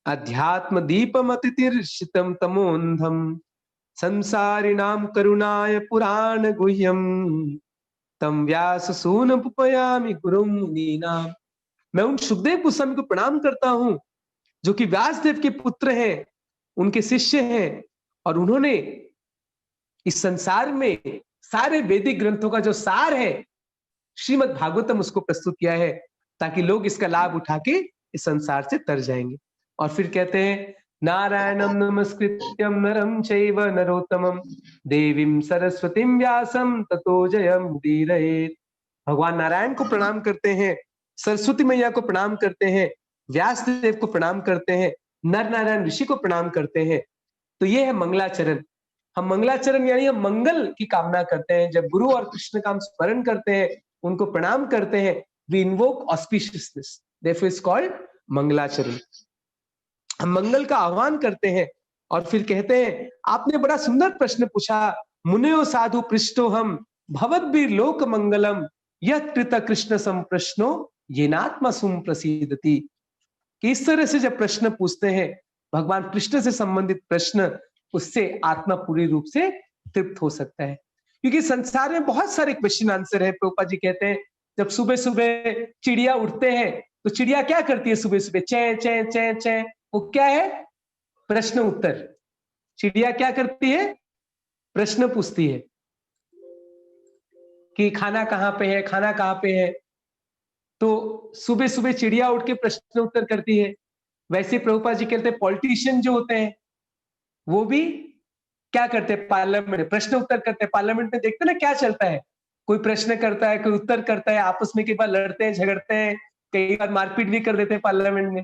अध्यात्म दीपम अतितिर्षितम तमोन्धम संसारिणाम करुणाय पुराण गुह्यम तम व्यास सून पुपयामि गुरुम मुनीनाम। मैं उन सुखदेव गोस्वामी को प्रणाम करता हूं जो कि व्यासदेव के पुत्र हैं, उनके शिष्य हैं, और उन्होंने इस संसार में सारे वैदिक ग्रंथों का जो सार है श्रीमद् भागवतम उसको प्रस्तुत किया है, ताकि लोग इसका लाभ उठा के इस संसार से तर जाएंगे। और फिर कहते हैं नारायणं नमस्कृत्यं नरं चैव नरोत्तमं देवीं सरस्वतीं व्यासं ततो जयमुदीरयेत्। भगवान नारायण को प्रणाम करते हैं, सरस्वती मैया को प्रणाम करते हैं, व्यासदेव को प्रणाम करते हैं, नर नारायण ऋषि को प्रणाम करते हैं। तो ये है मंगलाचरण। हम मंगलाचरण यानी हम मंगल की कामना करते हैं। जब गुरु और कृष्ण का हम स्मरण करते हैं, उनको प्रणाम करते हैं, we invoke auspiciousness, therefore it's called मंगलाचरण। हम मंगल का आह्वान करते हैं। और फिर कहते हैं आपने बड़ा सुंदर प्रश्न पूछा, मुनियो साधु पृष्ठो हम भवद्भिर लोक मंगलम यत् कृत कृष्ण संप्रश्नो येनात्मा सुम प्रसीदति। कि इस तरह से जब प्रश्न पूछते हैं भगवान कृष्ण से संबंधित प्रश्न, उससे आत्मा पूरी रूप से तृप्त हो सकता है। क्योंकि संसार में बहुत सारे क्वेश्चन आंसर है। प्रभुपाद जी कहते हैं जब सुबह सुबह चिड़िया उठते हैं तो चिड़िया क्या करती है सुबह सुबह, चैं चैं चैं चैं, वो क्या है, प्रश्न उत्तर। चिड़िया क्या करती है, प्रश्न पूछती है कि खाना कहाँ पे है, खाना कहाँ पे है। तो सुबह सुबह चिड़िया उठ के प्रश्न उत्तर करती है। वैसे प्रभुपाद जी कहते हैं पॉलिटिशियन जो होते हैं वो भी क्या करते हैं, पार्लियामेंट में प्रश्न उत्तर करते हैं। पार्लियामेंट में देखते हैं ना क्या चलता है, कोई प्रश्न करता है, कोई उत्तर करता है, आपस में कई बार लड़ते हैं, झगड़ते हैं, कई बार मारपीट भी कर देते हैं पार्लियामेंट में।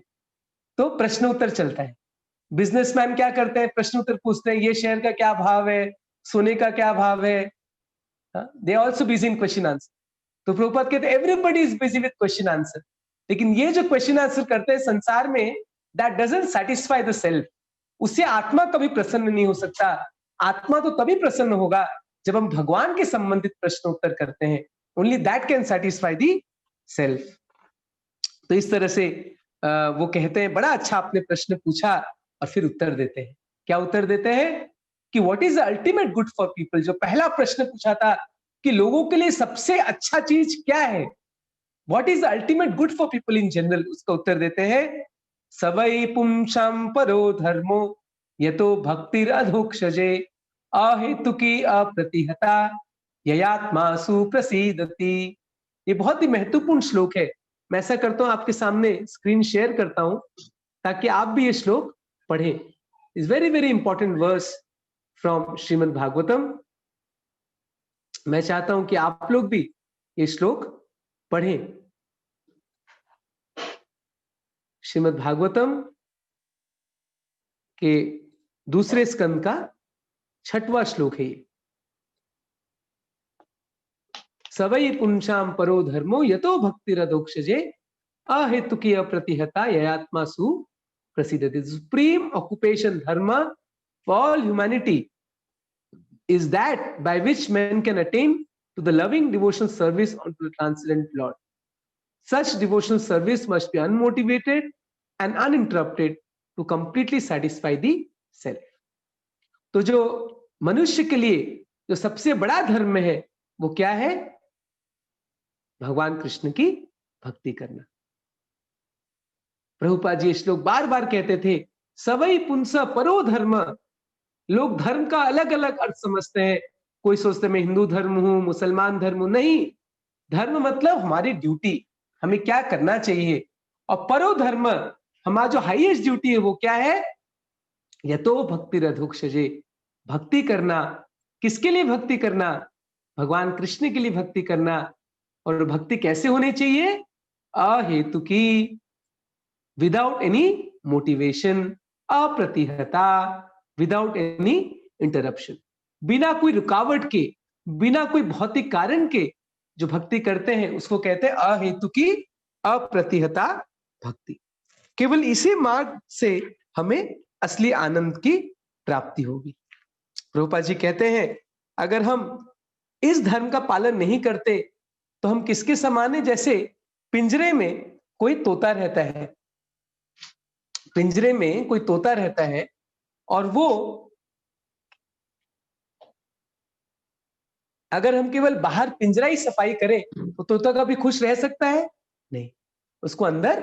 तो प्रश्न उत्तर चलता है। बिजनेसमैन क्या करते हैं, प्रश्न उत्तर पूछते हैं, ये शेयर का क्या भाव है, सोने का क्या भाव है। They also busy in question answer. तो प्रभुपाद कहते हैं everybody is busy with question answer. लेकिन ये जो क्वेश्चन आंसर करते हैं संसार में, that doesn't satisfy the self. उससे आत्मा कभी प्रसन्न नहीं हो सकता। आत्मा तो तभी प्रसन्न होगा जब हम भगवान के संबंधित प्रश्न उत्तर करते हैं। Only that can satisfy the self. तो इस तरह से वो कहते हैं बड़ा अच्छा आपने प्रश्न पूछा, और फिर उत्तर देते हैं। क्या उत्तर देते हैं कि what is the ultimate good for people. जो पहला प्रश्न पूछा था कि लोगों के लिए सबसे अच्छा चीज क्या है, what is the ultimate good for people in general, उसका उत्तर देते हैं सवै पुंसां परो धर्मो यतो भक्तिरधोक्षजे अहेतुकी अप्रतिहता ययात्मासु प्रसीदति। ये बहुत ही महत्वपूर्ण श्लोक है। मैं ऐसा करता हूं, आपके सामने स्क्रीन शेयर करता हूं ताकि आप भी ये श्लोक पढ़ें। Is very very important verse from Srimad Bhagavatam. मैं चाहता हूं कि आप लोग भी ये श्लोक पढ़ें। श्रीमद् भागवतम के दूसरे स्कंद का 6वां श्लोक है ये। सवै पुंसाम परो धर्मो यतो भक्तिरधोक्षजे अहेतुकी अप्रतिहता ययात्मासु प्रसिद्धति। सुप्रीम ऑक्युपेशन धर्म for all humanity is that by which man can attain to the loving devotional service unto the transcendent Lord. Such devotional service must be unmotivated and uninterrupted to completely satisfy the self. तो जो मनुष्य के लिए जो सबसे बड़ा धर्म है वो क्या है? भगवान कृष्ण की भक्ति करना। प्रभुपाद जी श्लोक बार बार कहते थे, सवै पुंसा परो धर्म। लोग धर्म का अलग अलग अर्थ समझते हैं। कोई सोचते मैं हिंदू धर्म हूं, मुसलमान धर्म हूं। नहीं, धर्म मतलब हमारी ड्यूटी, हमें क्या करना चाहिए। और परो धर्म, हमारा जो हाईएस्ट ड्यूटी है वो क्या है? यतो भक्तिरधोक्षजे, भक्ति करना। किसके लिए भक्ति करना? भगवान कृष्ण के लिए भक्ति करना। और भक्ति कैसे होनी चाहिए? अहेतुकी, विदाउट एनी मोटिवेशन, अप्रतिहता, विदाउट एनी इंटरप्शन। बिना कोई रुकावट के, बिना कोई भौतिक कारण के जो भक्ति करते हैं उसको कहते हैं अहेतुकी अप्रतिहता भक्ति। केवल इसी मार्ग से हमें असली आनंद की प्राप्ति होगी। प्रभुपाद जी कहते हैं, अगर हम इस धर्म का पालन नहीं करते तो हम किसके समान है? जैसे पिंजरे में कोई तोता रहता है, पिंजरे में कोई तोता रहता है और वो, अगर हम केवल बाहर पिंजरा ही सफाई करें तो तोता कभी खुश रह सकता है? नहीं, उसको अंदर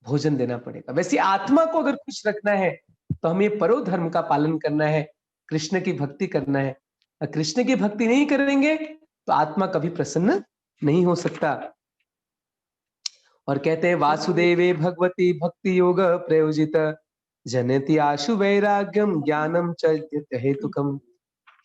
भोजन देना पड़ेगा। वैसे आत्मा को अगर खुश रखना है तो हमें परो धर्म का पालन करना है, कृष्ण की भक्ति करना है। कृष्ण की भक्ति नहीं करेंगे तो आत्मा कभी प्रसन्न नहीं हो सकता। और कहते हैं, वासुदेवे भगवती भक्ति योग प्रयोजित जनति आशु वैराग्यम ज्ञानम च हेतुकम।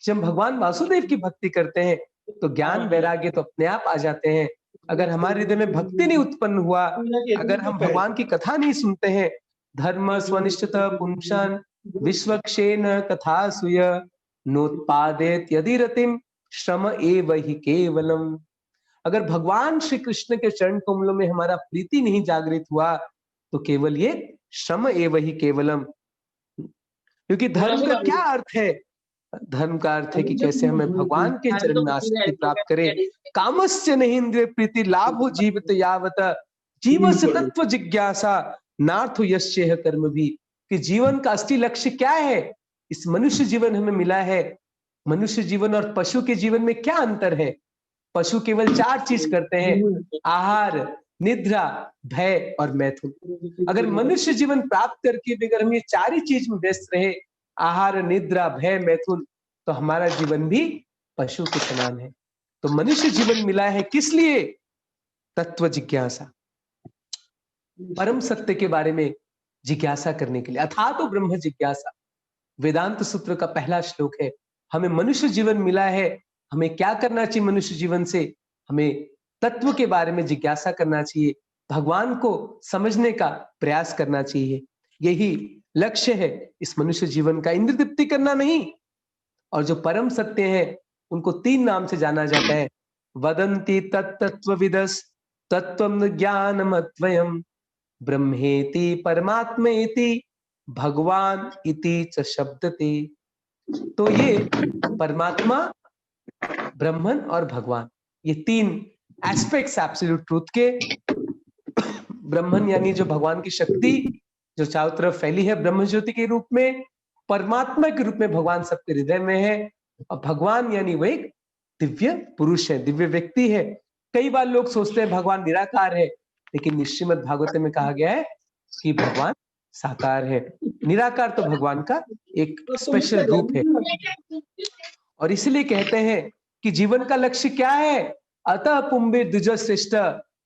जब भगवान वासुदेव की भक्ति करते हैं तो ज्ञान वैराग्य तो अपने आप आ जाते हैं। अगर हमारे हृदय में भक्ति नहीं उत्पन्न हुआ, अगर हम भगवान की कथा नहीं सुनते हैं, धर्म स्वनिष्ठित पुंसान विश्वक्षेन कथा सुय नोत्पादेत यदि रतिम श्रम एव हि केवलम। अगर भगवान श्री कृष्ण के चरण कमलों में हमारा प्रीति नहीं जागृत हुआ तो केवल ये श्रम एव हि केवलम। क्योंकि धर्म का क्या अर्थ है? धर्म का अर्थ है कि कैसे हमें भगवान के चरण में आसक्ति प्राप्त करें। कामस्य नहीं इंद्रिय प्रीति लाभो जीवित यावत जीवस्य तत्व जिज्ञासा नार्थो यस्येह कर्म भी। कि जीवन का असली लक्ष्य क्या है? इस मनुष्य जीवन हमें मिला है। मनुष्य जीवन और पशु के जीवन में क्या अंतर है? पशु केवल 4 चीज करते हैं, आहार, निद्रा, भय और मैथुन। अगर मनुष्य जीवन प्राप्त करके भी अगर हम ये 4 ही चीज में व्यस्त रहे, आहार, निद्रा, भय, मैथुन, तो हमारा जीवन भी पशु के समान है। तो मनुष्य जीवन मिला है किस लिए? तत्व जिज्ञासा, परम सत्य के बारे में जिज्ञासा करने के लिए। अथा तो ब्रह्म जिज्ञासा वेदांत सूत्र का पहला श्लोक है। हमें मनुष्य जीवन मिला है, हमें क्या करना चाहिए? मनुष्य जीवन से हमें तत्व के बारे में जिज्ञासा करना चाहिए, भगवान को समझने का प्रयास करना चाहिए। यही लक्ष्य है इस मनुष्य जीवन का, इंद्र तृप्ति करना नहीं। और जो परम सत्य है उनको 3 नाम से जाना जाता है। वदन्ति तत्तत्वविदस् तत्त्वं ज्ञानमद्वयम् ब्रह्मेति परमात्मेति भगवान इति च शब्दते। तो ये परमात्मा, ब्रह्मन और भगवान, ये 3 एस्पेक्ट्स एब्सोल्यूट ट्रूथ के। ब्रह्मन यानी जो भगवान की शक्ति जो चारों तरफ फैली है ब्रह्म ज्योति के रूप में, परमात्मा के रूप में भगवान सबके हृदय में है, और भगवान यानी वो एक दिव्य पुरुष है, दिव्य व्यक्ति है। कई बार लोग सोचते हैं भगवान निराकार है, लेकिन श्रीमद् भागवत में कहा गया है कि भगवान साकार है। निराकार तो भगवान का एक स्पेशल रूप है। और इसलिए कहते हैं कि जीवन का लक्ष्य क्या है। अतः पुंबे द्विज श्रेष्ठ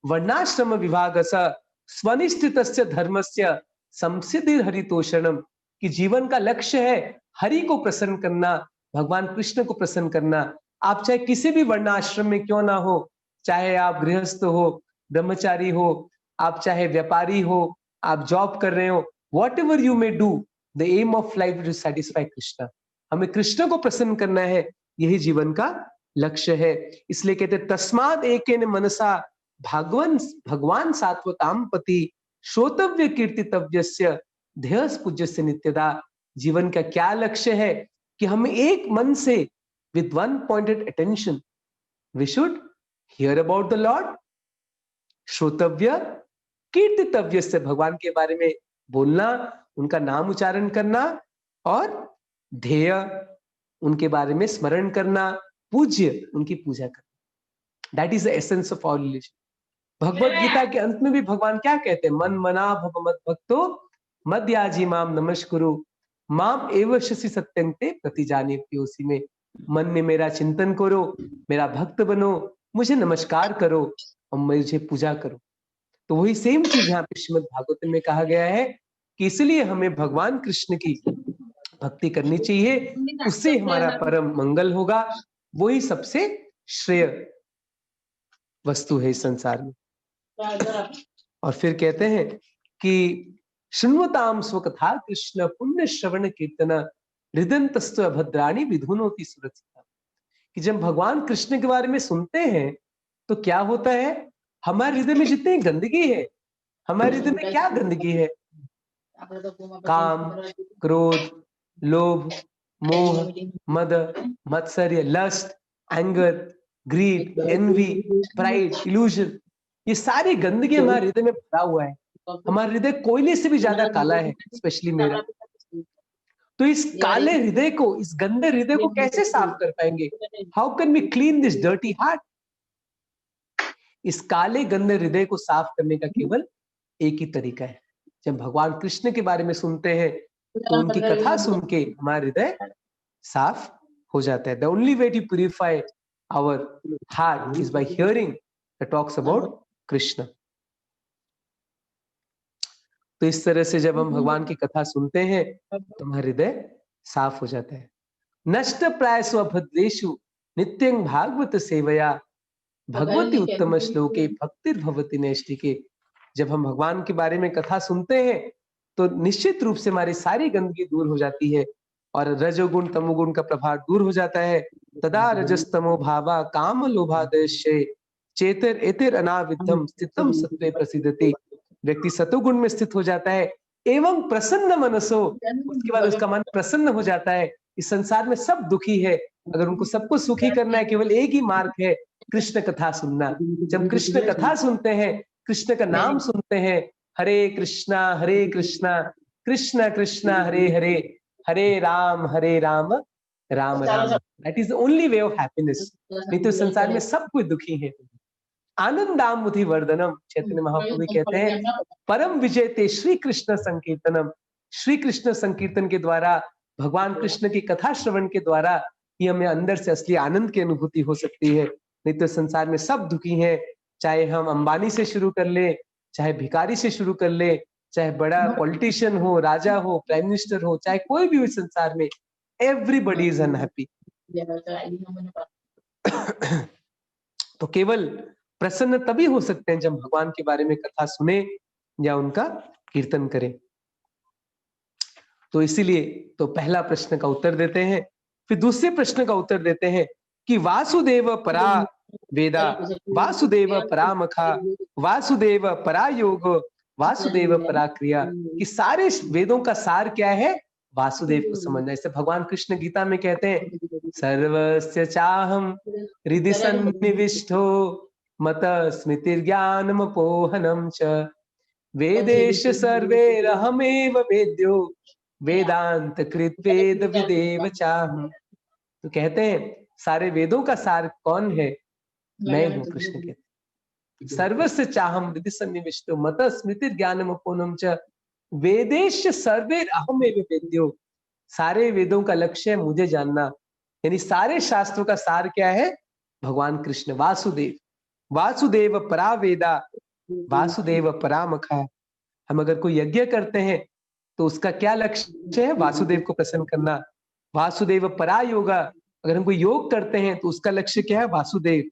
वर्णाश्रम विभाग स्वनिष्ठित धर्मस्य संसिद्धि हरितोषणम, कि जीवन का लक्ष्य है हरि को प्रसन्न करना, भगवान कृष्ण को प्रसन्न करना। आप चाहे किसी भी वर्णाश्रम में क्यों ना हो, चाहे आप गृहस्थ हो, ब्रह्मचारी हो, आप चाहे व्यापारी हो, आप जॉब कर रहे हो, whatever you may do, the aim of life is to satisfy Krishna. हमें कृष्ण को प्रसन्न करना है, यही जीवन का लक्ष्य है। इसलिए कहते तस्माद एकेन मनसा भगवान सात्वताम पति श्रोतव्य कीर्तितव्यस्य ध्येयस् पूज्यस्य नित्यदा। जीवन का क्या लक्ष्य है कि हमें एक मन से with one pointed attention we should hear about the Lord, श्रोतव्य कीर्तितव्य से भगवान के बारे में बोलना, उनका नाम उच्चारण करना, और ध्येय उनके बारे में स्मरण करना, पूज्य उनकी पूजा करना। That is the essence of our religion. Bhagavad Gita के अंत में भी भगवान क्या कहते हैं, मन मना भव मद भक्तो मद्याजी माम नमस्कुरु माम एव शसि सत्यंते प्रतिजाने प्योसी में। मन में मेरा चिंतन करो, मेरा भक्त बनो, मुझे नमस्कार करो और मुझे पूजा करो। तो वही सेम चीज यहाँ पे श्रीमद् भागवत में कहा गया है कि इसलिए हमें भगवान कृष्ण की भक्ति करनी चाहिए, उससे हमारा परम मंगल होगा। वही सबसे श्रेय वस्तु है इस संसार में। और फिर कहते हैं कि शृण्वताम स्वकथा कृष्ण पुण्य श्रवण कीर्तन हृदयन्तस्तु अभद्राणि विधुनोति सुरक्षिता। कि जब भगवान कृष्ण के बारे में सुनते हैं तो क्या होता है, हमारे हृदय में जितनी गंदगी है, हमारे हृदय में क्या गंदगी है, काम, क्रोध, लोभ, मोह, मद, मत्सर्य, lust, anger, greed, envy, pride, illusion, ये सारी गंदगी हमारे हृदय में भरा हुआ है। हमारा हृदय कोयले से भी ज्यादा काला है, स्पेशली मेरा। तो इस काले हृदय को, इस गंदे हृदय को कैसे साफ कर पाएंगे? How can we clean this dirty heart? इस काले गंदे हृदय को साफ करने का केवल एक ही तरीका है। जब भगवान कृष्ण के बारे में सुनते हैं तो उनकी कथा सुन के हमारा हृदय साफ हो जाता है। The only way to purify our heart is by hearing the talks about Krishna. तो इस तरह से जब हम भगवान की कथा सुनते हैं तो हमारा हृदय साफ हो जाता है। नष्ट प्राय स्वभद्रेषु नित्यं भागवत सेवया भगवती उत्तम श्लोके भक्तिर्भवति नैष्ठिके। जब हम भगवान के बारे में कथा सुनते हैं तो निश्चित रूप से हमारी सारी गंदगी दूर हो जाती है और रजोगुण तमोगुण का प्रभाव दूर हो जाता है। तदा रजस्तमो भावा काम लोभादस्य चेतर एतिर अनाविद्धम स्थितम सत्वे प्रसिद्धति। व्यक्ति सतोगुण में स्थित हो जाता है एवं प्रसन्न मनसो, उसके बाद उसका मन प्रसन्न हो जाता है। इस संसार में सब दुखी है, अगर उनको सबको सुखी करना है केवल एक ही मार्ग है, कृष्ण कथा सुनना। जब कृष्ण कथा सुनते हैं, कृष्ण का नाम सुनते हैं, Hare Krishna Krishna Krishna Hare Hare, Hare Ram Ram Ram, that is the only way of happiness. नहीं तो संसार में सब कोई दुखी है। आनंदामुधि वर्धनम, चैतन्य महाप्रभु कहते हैं परम विजयते श्री कृष्ण संकीर्तनम। श्री कृष्ण संकीर्तन के द्वारा, भगवान कृष्ण की कथा श्रवण के द्वारा ही हमें अंदर से असली आनंद की अनुभूति हो सकती है। नहीं तो संसार में सब दुखी हैं, चाहे हम अंबानी से शुरू कर ले, चाहे भिखारी से शुरू कर ले, चाहे बड़ा पॉलिटिशियन हो, राजा हो, प्राइम मिनिस्टर हो, चाहे कोई भी हो इस संसार में, एवरीबडी इज अनहैप्पी। तो केवल प्रसन्न तभी हो सकते हैं जब भगवान के बारे में कथा सुने या उनका कीर्तन करें। तो इसीलिए तो पहला प्रश्न का उत्तर देते हैं, फिर दूसरे प्रश्न का उत्तर देते हैं कि वासुदेव परा वेदा, वासुदेव परामखा, वासुदेव परा योग, वासुदेव परा क्रिया। कि सारे वेदों का सार क्या है? वासुदेव को समझना। इसे भगवान कृष्ण गीता में कहते हैं सर्वस्य चाहम हृदि सन्निविष्टो मत स्मृतिर्ज्ञानमपोहनम च वेदेश सर्वैरहमेव वेद्यो वेदांत कृत वेद विदेव चाहम। तो कहते हैं सारे वेदों का सार कौन है? मैं हूं। कृष्ण कहते सर्वस्य चाहम हृदि सन्निविष्टो मत स्मृतिर्ज्ञानमपोहनम च वेदेश सर्वैरहमेव वेद्यो। सारे वेदों का लक्ष्य है मुझे जानना, यानी सारे शास्त्रों का सार क्या है? भगवान कृष्ण वासुदेव, वासुदेव परा वेदा, वासुदेव परामखा। हम अगर कोई यज्ञ करते हैं तो उसका क्या लक्ष्य है? वासुदेव को प्रसन्न करना। वासुदेव परा योगा, अगर हम कोई योग करते हैं तो उसका लक्ष्य क्या है? वासुदेव।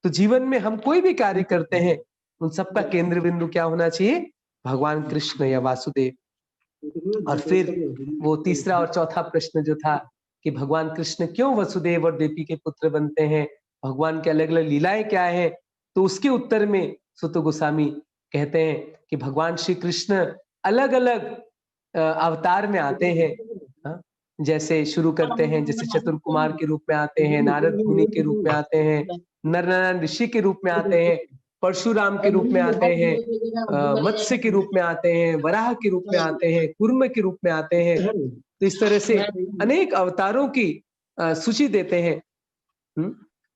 तो जीवन में हम कोई भी कार्य करते हैं उन सबका केंद्र बिंदु क्या होना चाहिए? भगवान कृष्ण या वासुदेव। और फिर वो तीसरा और चौथा प्रश्न जो था कि भगवान कृष्ण क्यों वसुदेव और देवकी के पुत्र बनते हैं, भगवान के अलग अलग लीलाएं क्या है, तो उसके उत्तर में सुत गोस्वामी कहते हैं कि भगवान श्री कृष्ण अलग अलग अवतार में आते हैं। हाँ? जैसे शुरू करते हैं, जैसे चतुर कुमार के रूप में आते हैं, नारद मुनि के रूप में आते हैं, नर नारायण ऋषि के रूप में आते हैं, परशुराम के रूप में आते हैं, मत्स्य के रूप में आते हैं, वराह के रूप में आते हैं, कूर्म के रूप में आते हैं। तो इस तरह से अनेक अवतारों की सूची देते हैं।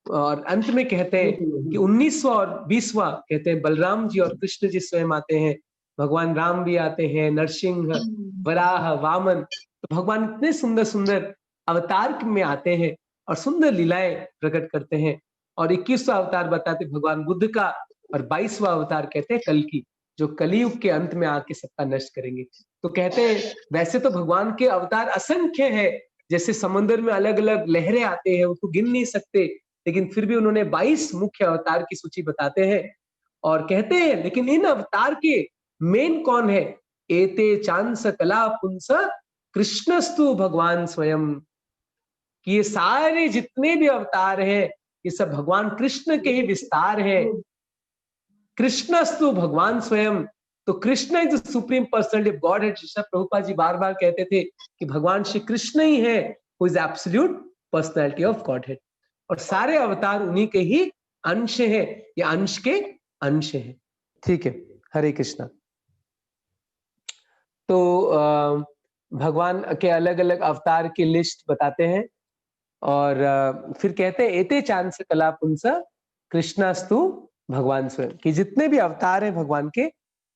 और अंत में कहते हैं कि 19वां और 20वां कहते हैं बलराम जी और कृष्ण जी स्वयं आते हैं, भगवान राम भी आते हैं, नरसिंह, वराह, वामन। तो भगवान इतने सुंदर सुंदर अवतार में आते हैं और सुंदर लीलाएं प्रकट करते हैं। और 21वां अवतार बताते भगवान बुद्ध का, और 22वां अवतार कहते हैं कल्कि, जो कलियुग के अंत में आके सबका नष्ट करेंगे। तो कहते हैं वैसे तो भगवान के अवतार असंख्य है, जैसे समुद्र में अलग अलग लहरें आते हैं, उसको गिन नहीं सकते, लेकिन फिर भी उन्होंने 22 मुख्य अवतार की सूची बताते हैं और कहते हैं लेकिन इन अवतार के मेन कौन है? एते चांस कला पुंस कृष्णस्तु भगवान स्वयं। कि ये सारे जितने भी अवतार हैं ये सब भगवान कृष्ण के ही विस्तार है। कृष्णस्तु भगवान स्वयं, तो Krishna is the supreme personality of Godhead. Prabhupada ji बार बार कहते थे कि भगवान श्री कृष्ण ही है who is absolute personality of Godhead, और सारे अवतार उन्हीं के ही अंश है या अंश के अंश है। ठीक है, हरे कृष्णा। तो भगवान के अलग अलग अवतार की लिस्ट बताते हैं और फिर कहते हैं एते चांस कला पुंस कृष्णास्तु भगवान स्वयं, कि जितने भी अवतार हैं भगवान के,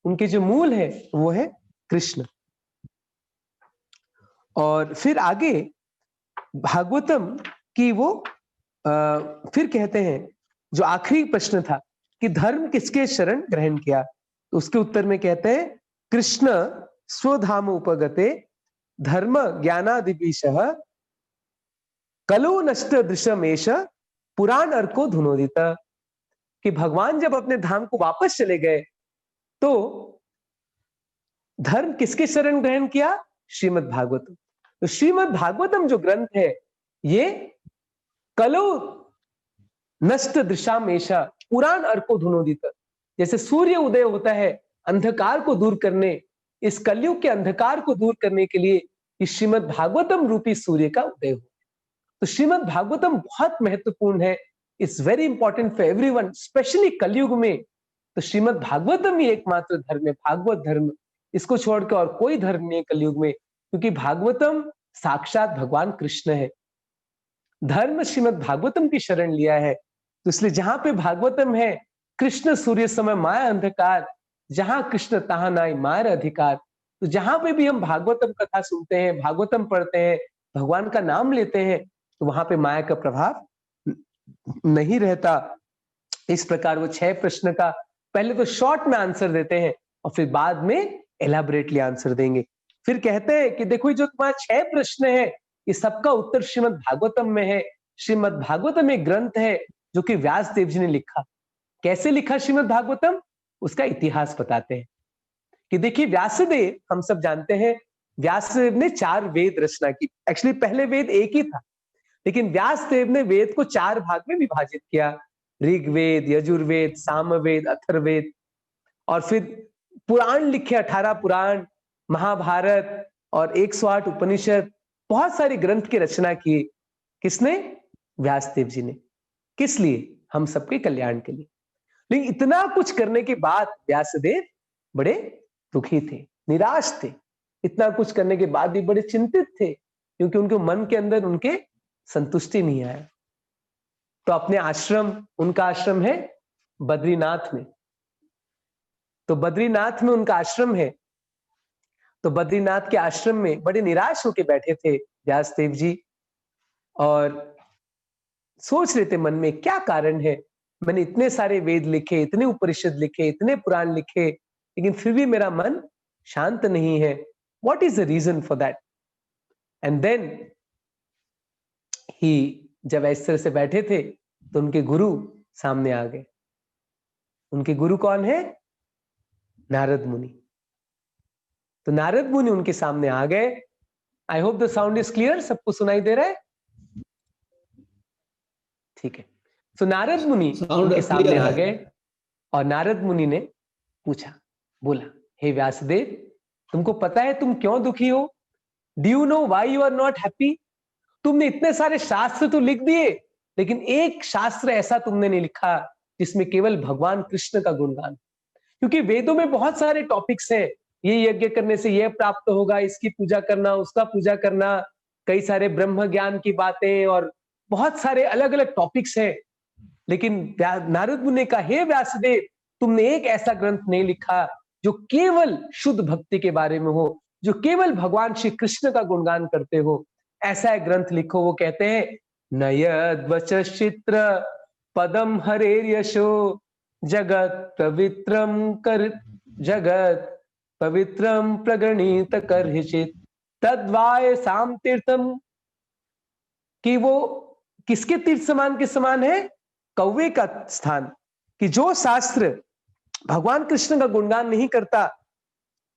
उनके जो मूल है वो है कृष्ण। और फिर आगे भागवतम की वो फिर कहते हैं, जो आखिरी प्रश्न था कि धर्म किसके शरण ग्रहण किया, तो उसके उत्तर में कहते हैं कृष्ण स्वधाम उपगते धर्म ज्ञानादिविशः कलो नष्ट दृश्यमेश पुराण अर्को धुनोदिता। कि भगवान जब अपने धाम को वापस चले गए तो धर्म किसके शरण ग्रहण किया? श्रीमद् भागवतम। तो श्रीमद् भागवतम जो ग्रंथ है ये कलो नष्ट दृशामेशा पुराण अर्को धुनोदिता। जैसे सूर्य उदय होता है अंधकार को दूर करने, इस कलयुग के अंधकार को दूर करने के लिए इस श्रीमद् भागवतम रूपी सूर्य का उदय हो। तो श्रीमद् भागवतम बहुत महत्वपूर्ण है, it's very important for everyone, specially कलयुग में। तो श्रीमद् भागवतम ही एकमात्र धर्म है, भागवत धर्म। इसको छोड़कर और कोई धर्म नहीं है कलयुग में, क्योंकि भागवतम साक्षात भगवान कृष्ण है। धर्म श्रीमद् भागवतम की शरण लिया है, तो इसलिए जहां पे भागवतम है, कृष्ण सूर्य समय माया अंधकार, जहां कृष्ण तहां नाई माया अधिकार। तो जहां पे भी हम भागवतम कथा सुनते हैं, भागवतम पढ़ते हैं, भगवान का नाम लेते हैं, तो वहां पे माया का प्रभाव नहीं रहता। इस प्रकार वो 6 प्रश्न का पहले तो शॉर्ट में आंसर देते हैं और फिर बाद में एलाबोरेटली आंसर देंगे। फिर कहते हैं कि देखो जो तुम्हारा 6 प्रश्न है ये सबका उत्तर श्रीमद् भागवतम में है। श्रीमद् भागवतम एक ग्रंथ है जो कि व्यास देव जी ने लिखा। कैसे लिखा श्रीमद् भागवतम? उसका इतिहास बताते हैं कि देखिए व्यासदेव, हम सब जानते हैं व्यासदेव ने 4 वेद रचना की। एक्चुअली पहले वेद एक ही था, लेकिन व्यासदेव ने वेद को 4 भाग में विभाजित किया, ऋग्वेद, यजुर्वेद, सामवेद, अथर्ववेद। और फिर पुराण लिखे, 18 पुराण, महाभारत और 108 उपनिषद, बहुत सारे ग्रंथ की रचना की। किसने? व्यासदेव जी ने। किस लिए? हम सबके कल्याण के लिए। लेकिन इतना कुछ करने के बाद व्यासदेव बड़े दुखी थे, निराश थे। इतना कुछ करने के बाद भी बड़े चिंतित थे, क्योंकि उनके मन के अंदर उनके संतुष्टि नहीं आया। तो अपने आश्रम, उनका आश्रम है बद्रीनाथ में, तो बद्रीनाथ में उनका आश्रम है। तो बद्रीनाथ के आश्रम में बड़े निराश होकर बैठे थे व्यासदेव जी, और सोच लेते मन में क्या कारण है, मैंने इतने सारे वेद लिखे, इतने उपनिषद लिखे, इतने पुराण लिखे, लेकिन फिर भी मेरा मन शांत नहीं है। What is the reason for that? And then he, जब इस तरह से बैठे थे तो उनके गुरु सामने आ गए। उनके गुरु कौन है? नारद मुनि। तो नारद मुनि उनके सामने आ गए। I hope the sound is clear, सबको सुनाई दे रहा है? ठीक है। तो नारद मुनि उनके सामने आ गए और नारद मुनि ने पूछा, बोला, हे व्यासदेव, तुमको पता है तुम क्यों दुखी हो? Do you know why you are not happy? तुमने इतने सारे शास्त्र तो लिख दिए, लेकिन एक शास्त्र ऐसा तुमने नहीं लिखा जिसमें केवल भगवान कृष्ण का गुणगान। क्योंकि वेदों में बहुत सारे टॉपिक्स हैं, ये यज्ञ करने से यह प्राप्त होगा, इसकी पूजा करना, उसका पूजा करना, कई सारे ब्रह्म ज्ञान की बातें और बहुत सारे अलग अलग टॉपिक्स हैं। लेकिन नारद मुनि ने कहा, हे व्यासदेव, तुमने एक ऐसा ग्रंथ नहीं लिखा जो केवल शुद्ध भक्ति के बारे में हो, जो केवल भगवान श्री कृष्ण का गुणगान करते हो। ऐसा एक ग्रंथ लिखो। वो कहते हैं, नयद्वचश्चित्र पदम हरेर यशो जगत पवित्रम कर, जगत पवित्रम प्रगणित कर्हिचित तद्वाय साम तीर्थम। कि वो किसके तीर्थ समान के समान है? कौवे का स्थान। कि जो शास्त्र भगवान कृष्ण का गुणगान नहीं करता,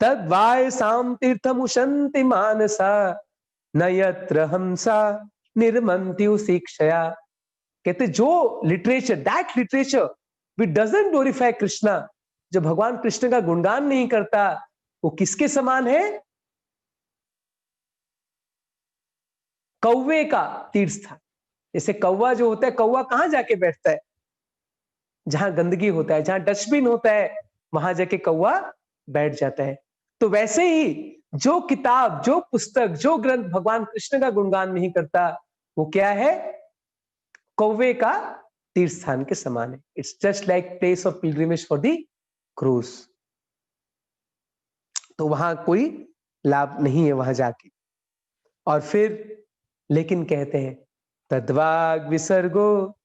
तद्वाय साम तीर्थम उशंति मानसा न यत्र हमसा निर्मंति शिक्षया। कहते जो literature, that literature which doesn't glorify Krishna, जो भगवान कृष्ण का गुणगान नहीं करता, वो किसके समान है? कौवे का तीर्थ स्थान। जैसे कौवा जो होता है, कौवा कहां जाके बैठता है? जहां गंदगी होता है, जहां डस्टबिन होता है, वहां जाके कौवा बैठ जाता है। तो वैसे ही जो किताब, जो पुस्तक, जो ग्रंथ भगवान कृष्ण का गुणगान नहीं करता, वो क्या है? कौवे का तीर्थ स्थान के समान है। It's just like place of pilgrimage for the cruise. तो वहां कोई लाभ नहीं है वहां जाके। और फिर लेकिन कहते हैं, तद्वाग विसर्गो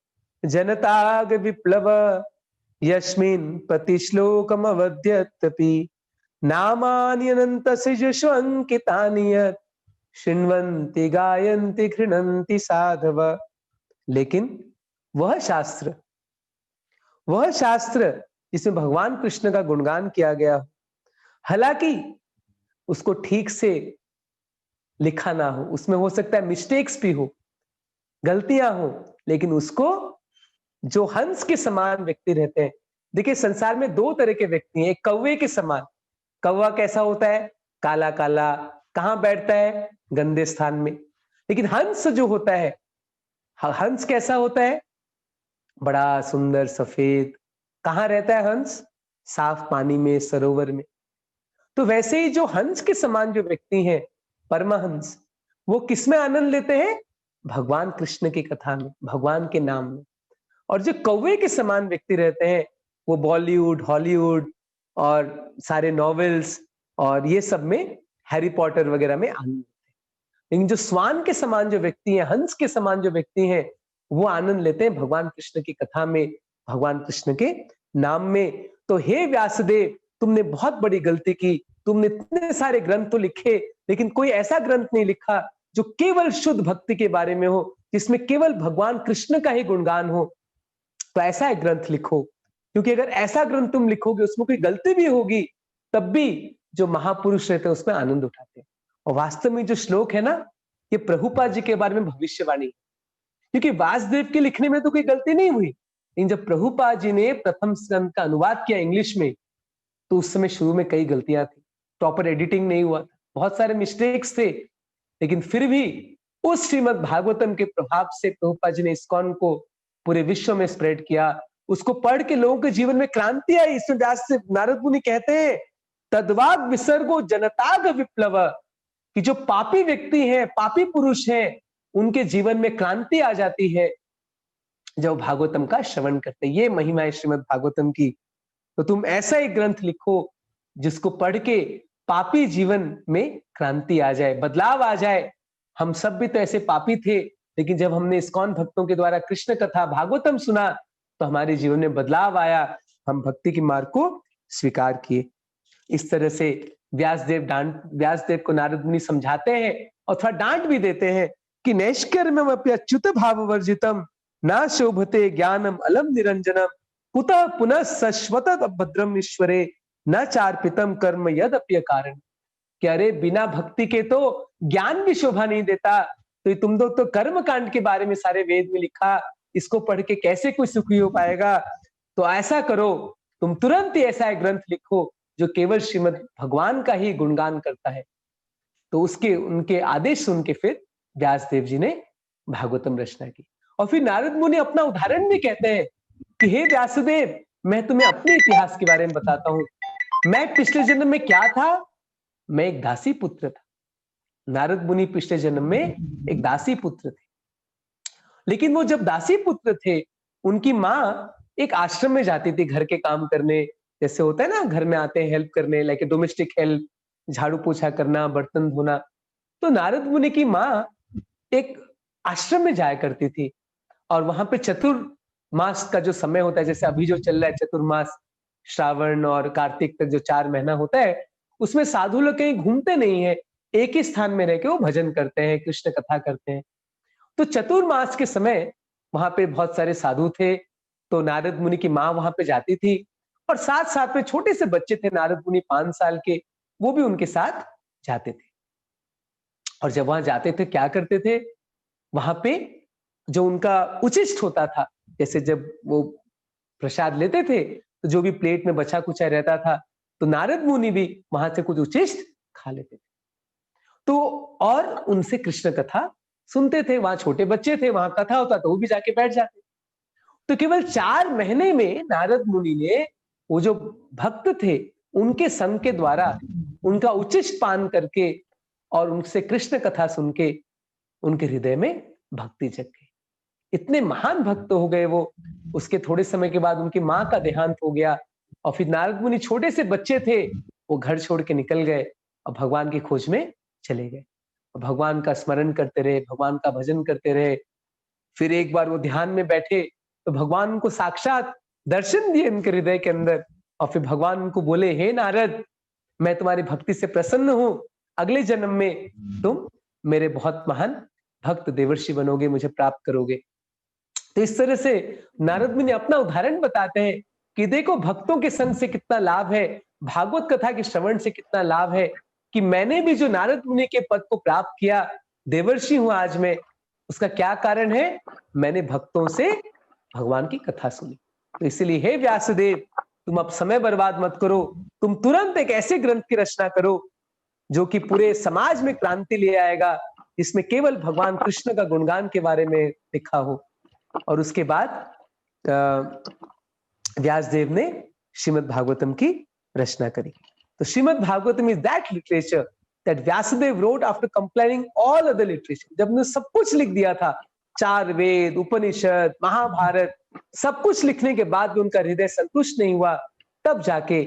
जनताग विप्लव यस्मिन् प्रतिश्लोकम अवद्यतपि नामानि अनन्तस्य यशोऽङ्कितानि यत् शृण्वन्ति गायन्ति घृणन्ति साधव। लेकिन वह शास्त्र जिसमें भगवान कृष्ण का गुणगान किया गया, हालांकि उसको ठीक से लिखा ना हो, उसमें हो सकता है मिस्टेक्स भी हो, गलतियां हो, लेकिन उसको जो हंस के समान व्यक्ति रहते हैं। देखिए, संसार में दो तरह के व्यक्ति हैं। एक कौवे के समान। कौवा कैसा होता है? काला काला, कहां बैठता है? गंदे स्थान में। लेकिन हंस जो होता है, हंस कैसा होता है? बड़ा सुंदर सफेद। कहां रहता है हंस? साफ पानी में, सरोवर में। तो वैसे ही जो हंस के समान जो व्यक्ति हैं, परमहंस, वो किसमें आनंद लेते हैं? भगवान कृष्ण की कथा में, भगवान के नाम में। और जो कौवे के समान व्यक्ति रहते हैं, वो बॉलीवुड, हॉलीवुड और सारे नॉवेल्स और ये सब में, हैरी पॉटर वगैरह में आनंद लेते हैं। लेकिन जो स्वान के समान जो व्यक्ति हैं, हंस के समान जो व्यक्ति हैं, वो आनंद लेते हैं भगवान कृष्ण की कथा में, भगवान कृष्ण के नाम में। तो हे व्यासदेव, तुमने बहुत बड़ी गलती की। तुमने इतने सारे ग्रंथ तो लिखे, लेकिन कोई ऐसा ग्रंथ नहीं लिखा जो केवल शुद्ध भक्ति के बारे में हो, जिसमें केवल भगवान कृष्ण का ही गुणगान हो। तो ऐसा एक ग्रंथ लिखो, क्योंकि अगर ऐसा ग्रंथ तुम लिखोगे, उसमें कोई गलती भी होगी, तब भी जो महापुरुष रहते हैं उसमें आनंद उठाते हैं। और वास्तव में जो श्लोक है ना, ये प्रभुपाद जी के बारे में भविष्यवाणी, क्योंकि वासुदेव के लिखने में तो कोई गलती नहीं हुई, लेकिन जब प्रभुपाद जी ने प्रथम स्कंद का अनुवाद किया इंग्लिश में, तो उस समय शुरू में कई गलतियां थी, प्रॉपर एडिटिंग नहीं हुआ था, बहुत सारे मिस्टेक्स थे। लेकिन फिर भी उस श्रीमद् भागवतम के प्रभाव से प्रभुपाद जी ने इस्कॉन को पूरे विश्व में स्प्रेड किया। उसको पढ़ के लोगों के जीवन में क्रांति आई। इसमें व्यास से नारद मुनि कहते हैं, तद्वाग विसर्गो जनताग विप्लव, कि जो पापी व्यक्ति हैं, पापी पुरुष हैं, उनके जीवन में क्रांति आ जाती है जब भागवतम का श्रवण करते। ये महिमा है श्रीमद् भागवतम की। तो तुम ऐसा एक ग्रंथ लिखो जिसको पढ़ के पापी जीवन में क्रांति आ जाए, बदलाव आ जाए। हम सब भी तो ऐसे पापी थे, लेकिन जब हमने इस्कॉन भक्तों के द्वारा कृष्ण कथा भागवतम सुना तो हमारे जीवन में बदलाव आया, हम भक्ति के मार्ग को स्वीकार किए। इस तरह से व्यासदेव को नारद मुनि समझाते हैं और थोड़ा डांट भी देते हैं कि नैष्कर्म्यम अपि अच्युत भाव वर्जितम ना शोभते ज्ञानम अलम निरंजनम कुतः पुनः सश्वत भद्रम ईश्वरे न चार्पितम कर्म यद अप्य कारण। कि अरे बिना भक्ति के तो ज्ञान भी शोभा नहीं देता, तो तुम लोग तो कर्म कांड के बारे में सारे वेद में लिखा, इसको पढ़ के कैसे कोई सुखी हो पाएगा। तो ऐसा करो, तुम तुरंत ही ऐसा एक ग्रंथ लिखो जो केवल श्रीमद् भगवान का ही गुणगान करता है। तो उनके आदेश सुन के फिर व्यासदेव जी ने भागवतम रचना की। और फिर नारद मुनि अपना उदाहरण भी कहते हैं कि हे व्यासदेव, मैं तुम्हें अपने इतिहास के बारे में बताता हूं। मैं पिछले जन्म में क्या था? मैं एक दासी पुत्र था। नारद मुनि पिछले जन्म में एक दासी पुत्र थे, लेकिन वो जब दासी पुत्र थे, उनकी माँ एक आश्रम में जाती थी घर के काम करने, जैसे होता है ना घर में आते हैं हेल्प करने, लाइक डोमेस्टिक हेल्प, झाड़ू पोछा करना, बर्तन धोना। तो नारद मुनि की माँ एक आश्रम में जाया करती थी और वहां पे चतुर्मास का जो समय होता है, जैसे अभी जो चल रहा है चतुर्मास, श्रावण और कार्तिक तक जो 4 महीना होता है, उसमें साधु लोग कहीं घूमते नहीं है, एक ही स्थान में रह के वो भजन करते हैं, कृष्ण कथा करते हैं। तो चतुर्मास के समय वहां पे बहुत सारे साधु थे, तो नारद मुनि की माँ वहां पे जाती थी और साथ साथ में छोटे से बच्चे थे नारद मुनि 5 साल के, वो भी उनके साथ जाते थे। और जब वहां जाते थे क्या करते थे, वहां पे जो उनका उचिष्ट होता था, जैसे जब वो प्रसाद लेते थे तो जो भी प्लेट में बचा कुचा रहता था, तो नारद मुनि भी वहां से कुछ उचिष्ट खा लेते थे। तो और उनसे कृष्ण कथा सुनते थे, वहां छोटे बच्चे थे, वहां कथा होता तो वो भी जाके बैठ जाते। तो केवल 4 महीने में नारद मुनि ने वो जो भक्त थे उनके संग के द्वारा उनका उचिष्ट पान करके और उनसे कृष्ण कथा सुन के उनके हृदय में भक्ति जग गई। इतने महान भक्त हो गए वो। उसके थोड़े समय के बाद उनकी माँ का देहांत हो गया और फिर नारद मुनि छोटे से बच्चे थे, वो घर छोड़ के निकल गए और भगवान की खोज में चले गए। भगवान का स्मरण करते रहे, भगवान का भजन करते रहे। फिर एक बार वो ध्यान में बैठे तो भगवान उनको साक्षात दर्शन दिए उनके हृदय के अंदर और फिर भगवान उनको बोले, हे नारद, मैं तुम्हारी भक्ति से प्रसन्न हूं, अगले जन्म में तुम मेरे बहुत महान भक्त देवर्षि बनोगे, मुझे प्राप्त करोगे। तो इस तरह से नारद मुनि अपना उदाहरण बताते हैं कि देखो भक्तों के संग से कितना लाभ है, भागवत कथा के श्रवण से कितना लाभ है, कि मैंने भी जो नारद मुनि के पद को प्राप्त किया, देवर्षि हूं आज मैं, उसका क्या कारण है? मैंने भक्तों से भगवान की कथा सुनी। तो इसलिए हे व्यासदेव, तुम अब समय बर्बाद मत करो, तुम तुरंत एक ऐसे ग्रंथ की रचना करो जो कि पूरे समाज में क्रांति ले आएगा, जिसमें केवल भगवान कृष्ण का गुणगान के बारे में लिखा हो। और उसके बाद व्यासदेव ने श्रीमद् भागवतम की रचना करी। तो Srimad Bhagavatam is that literature that Vyasadeva wrote after compiling all other literature। जब उन्होंने सब कुछ लिख दिया था, 4 वेद, उपनिषद, महाभारत, सब कुछ लिखने के बाद भी उनका हृदय संतुष्ट नहीं हुआ, तब जाके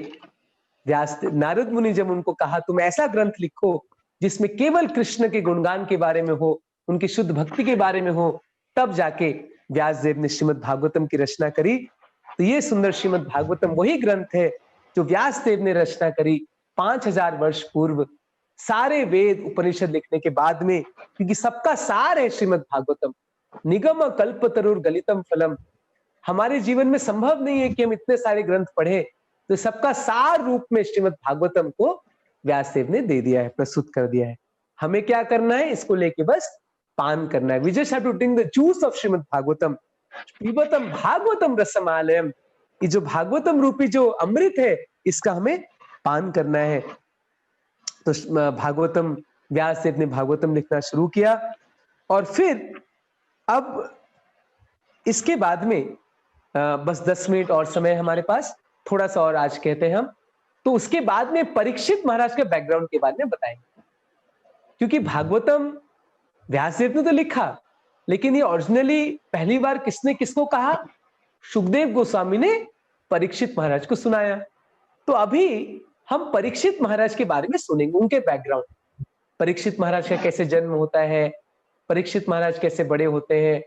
नारद मुनि जब उनको कहा तुम ऐसा ग्रंथ लिखो जिसमें केवल कृष्ण के गुणगान के बारे में हो, उनकी शुद्ध भक्ति के बारे में हो, तब जाके व्यासदेव ने श्रीमद् भागवतम की रचना करी। तो ये सुंदर श्रीमद् भागवतम वही ग्रंथ है जो व्यासदेव ने रचना करी 5000 वर्ष पूर्व, सारे वेद उपनिषद लिखने के बाद में, क्योंकि सबका सार है श्रीमद् भागवतम। निगम कल्पतरुर गलितम फलम। हमारे जीवन में संभव नहीं है कि हम इतने सारे ग्रंथ पढ़े, तो सबका सार रूप में श्रीमद् भागवतम को व्यासदेव ने दे दिया है, प्रस्तुत कर दिया है। हमें क्या करना है? इसको लेके बस पान करना है। We just have to drink the juice of Shrimad Bhagavatam. पिबतम Bhagavatam रसमालयम। ये जो भागवतम रूपी जो अमृत है, इसका हमें पान करना है। तो भागवतम, व्यासदेव ने भागवतम लिखना शुरू किया और फिर अब इसके बाद में बस 10 मिनट और समय हमारे पास, थोड़ा सा और आज कहते हैं हम। तो उसके बाद में परीक्षित महाराज के बैकग्राउंड के बारे में बताएंगे, क्योंकि भागवतम व्यासदेव ने तो लिखा, लेकिन ये ओरिजिनली पहली बार किसने किसको कहा? सुखदेव गोस्वामी ने परीक्षित महाराज को सुनाया। तो अभी हम परीक्षित महाराज के बारे में सुनेंगे, उनके बैकग्राउंड, परीक्षित महाराज का कैसे जन्म होता है, परीक्षित महाराज कैसे बड़े होते हैं।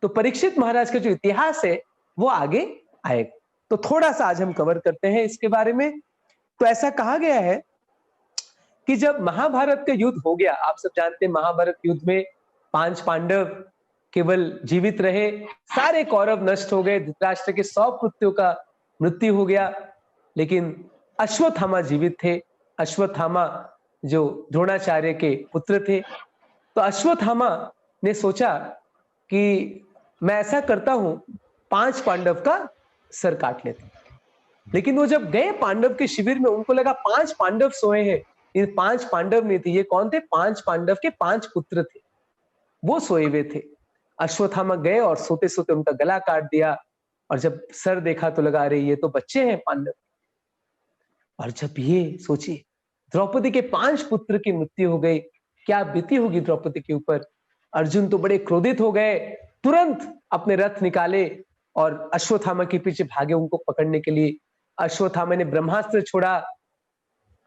तो परीक्षित महाराज का जो इतिहास है वो आगे आएगा, तो थोड़ा सा आज हम कवर करते हैं इसके बारे में। तो ऐसा कहा गया है कि जब महाभारत का युद्ध हो गया, आप सब जानते हैं महाभारत युद्ध में 5 पांडव केवल जीवित रहे, सारे कौरव नष्ट हो गए, धृतराष्ट्र के 100 पुत्रों का मृत्यु हो गया, लेकिन अश्वत्थामा जीवित थे। अश्वत्थामा जो द्रोणाचार्य के पुत्र थे। तो अश्वत्थामा ने सोचा कि मैं ऐसा करता हूं, 5 पांडव का सर काट लेता हूं। लेकिन वो जब गए पांडव के शिविर में, उनको लगा 5 पांडव सोए हैं। ये 5 पांडव नहीं थे, ये कौन थे? 5 पांडव के 5 पुत्र थे, वो सोए हुए थे। अश्वत्थामा गए और सोते सोते उनका गला काट दिया, और जब सर देखा तो लगा अरे ये तो बच्चे हैं पांडव। और जब ये सोचिए द्रौपदी के 5 पुत्र की मृत्यु हो गई, क्या बीती होगी द्रौपदी के ऊपर। अर्जुन तो बड़े क्रोधित हो गए, तुरंत अपने रथ निकाले और अश्वत्थामा के पीछे भागे उनको पकड़ने के लिए। अश्वत्थामा ने ब्रह्मास्त्र छोड़ा।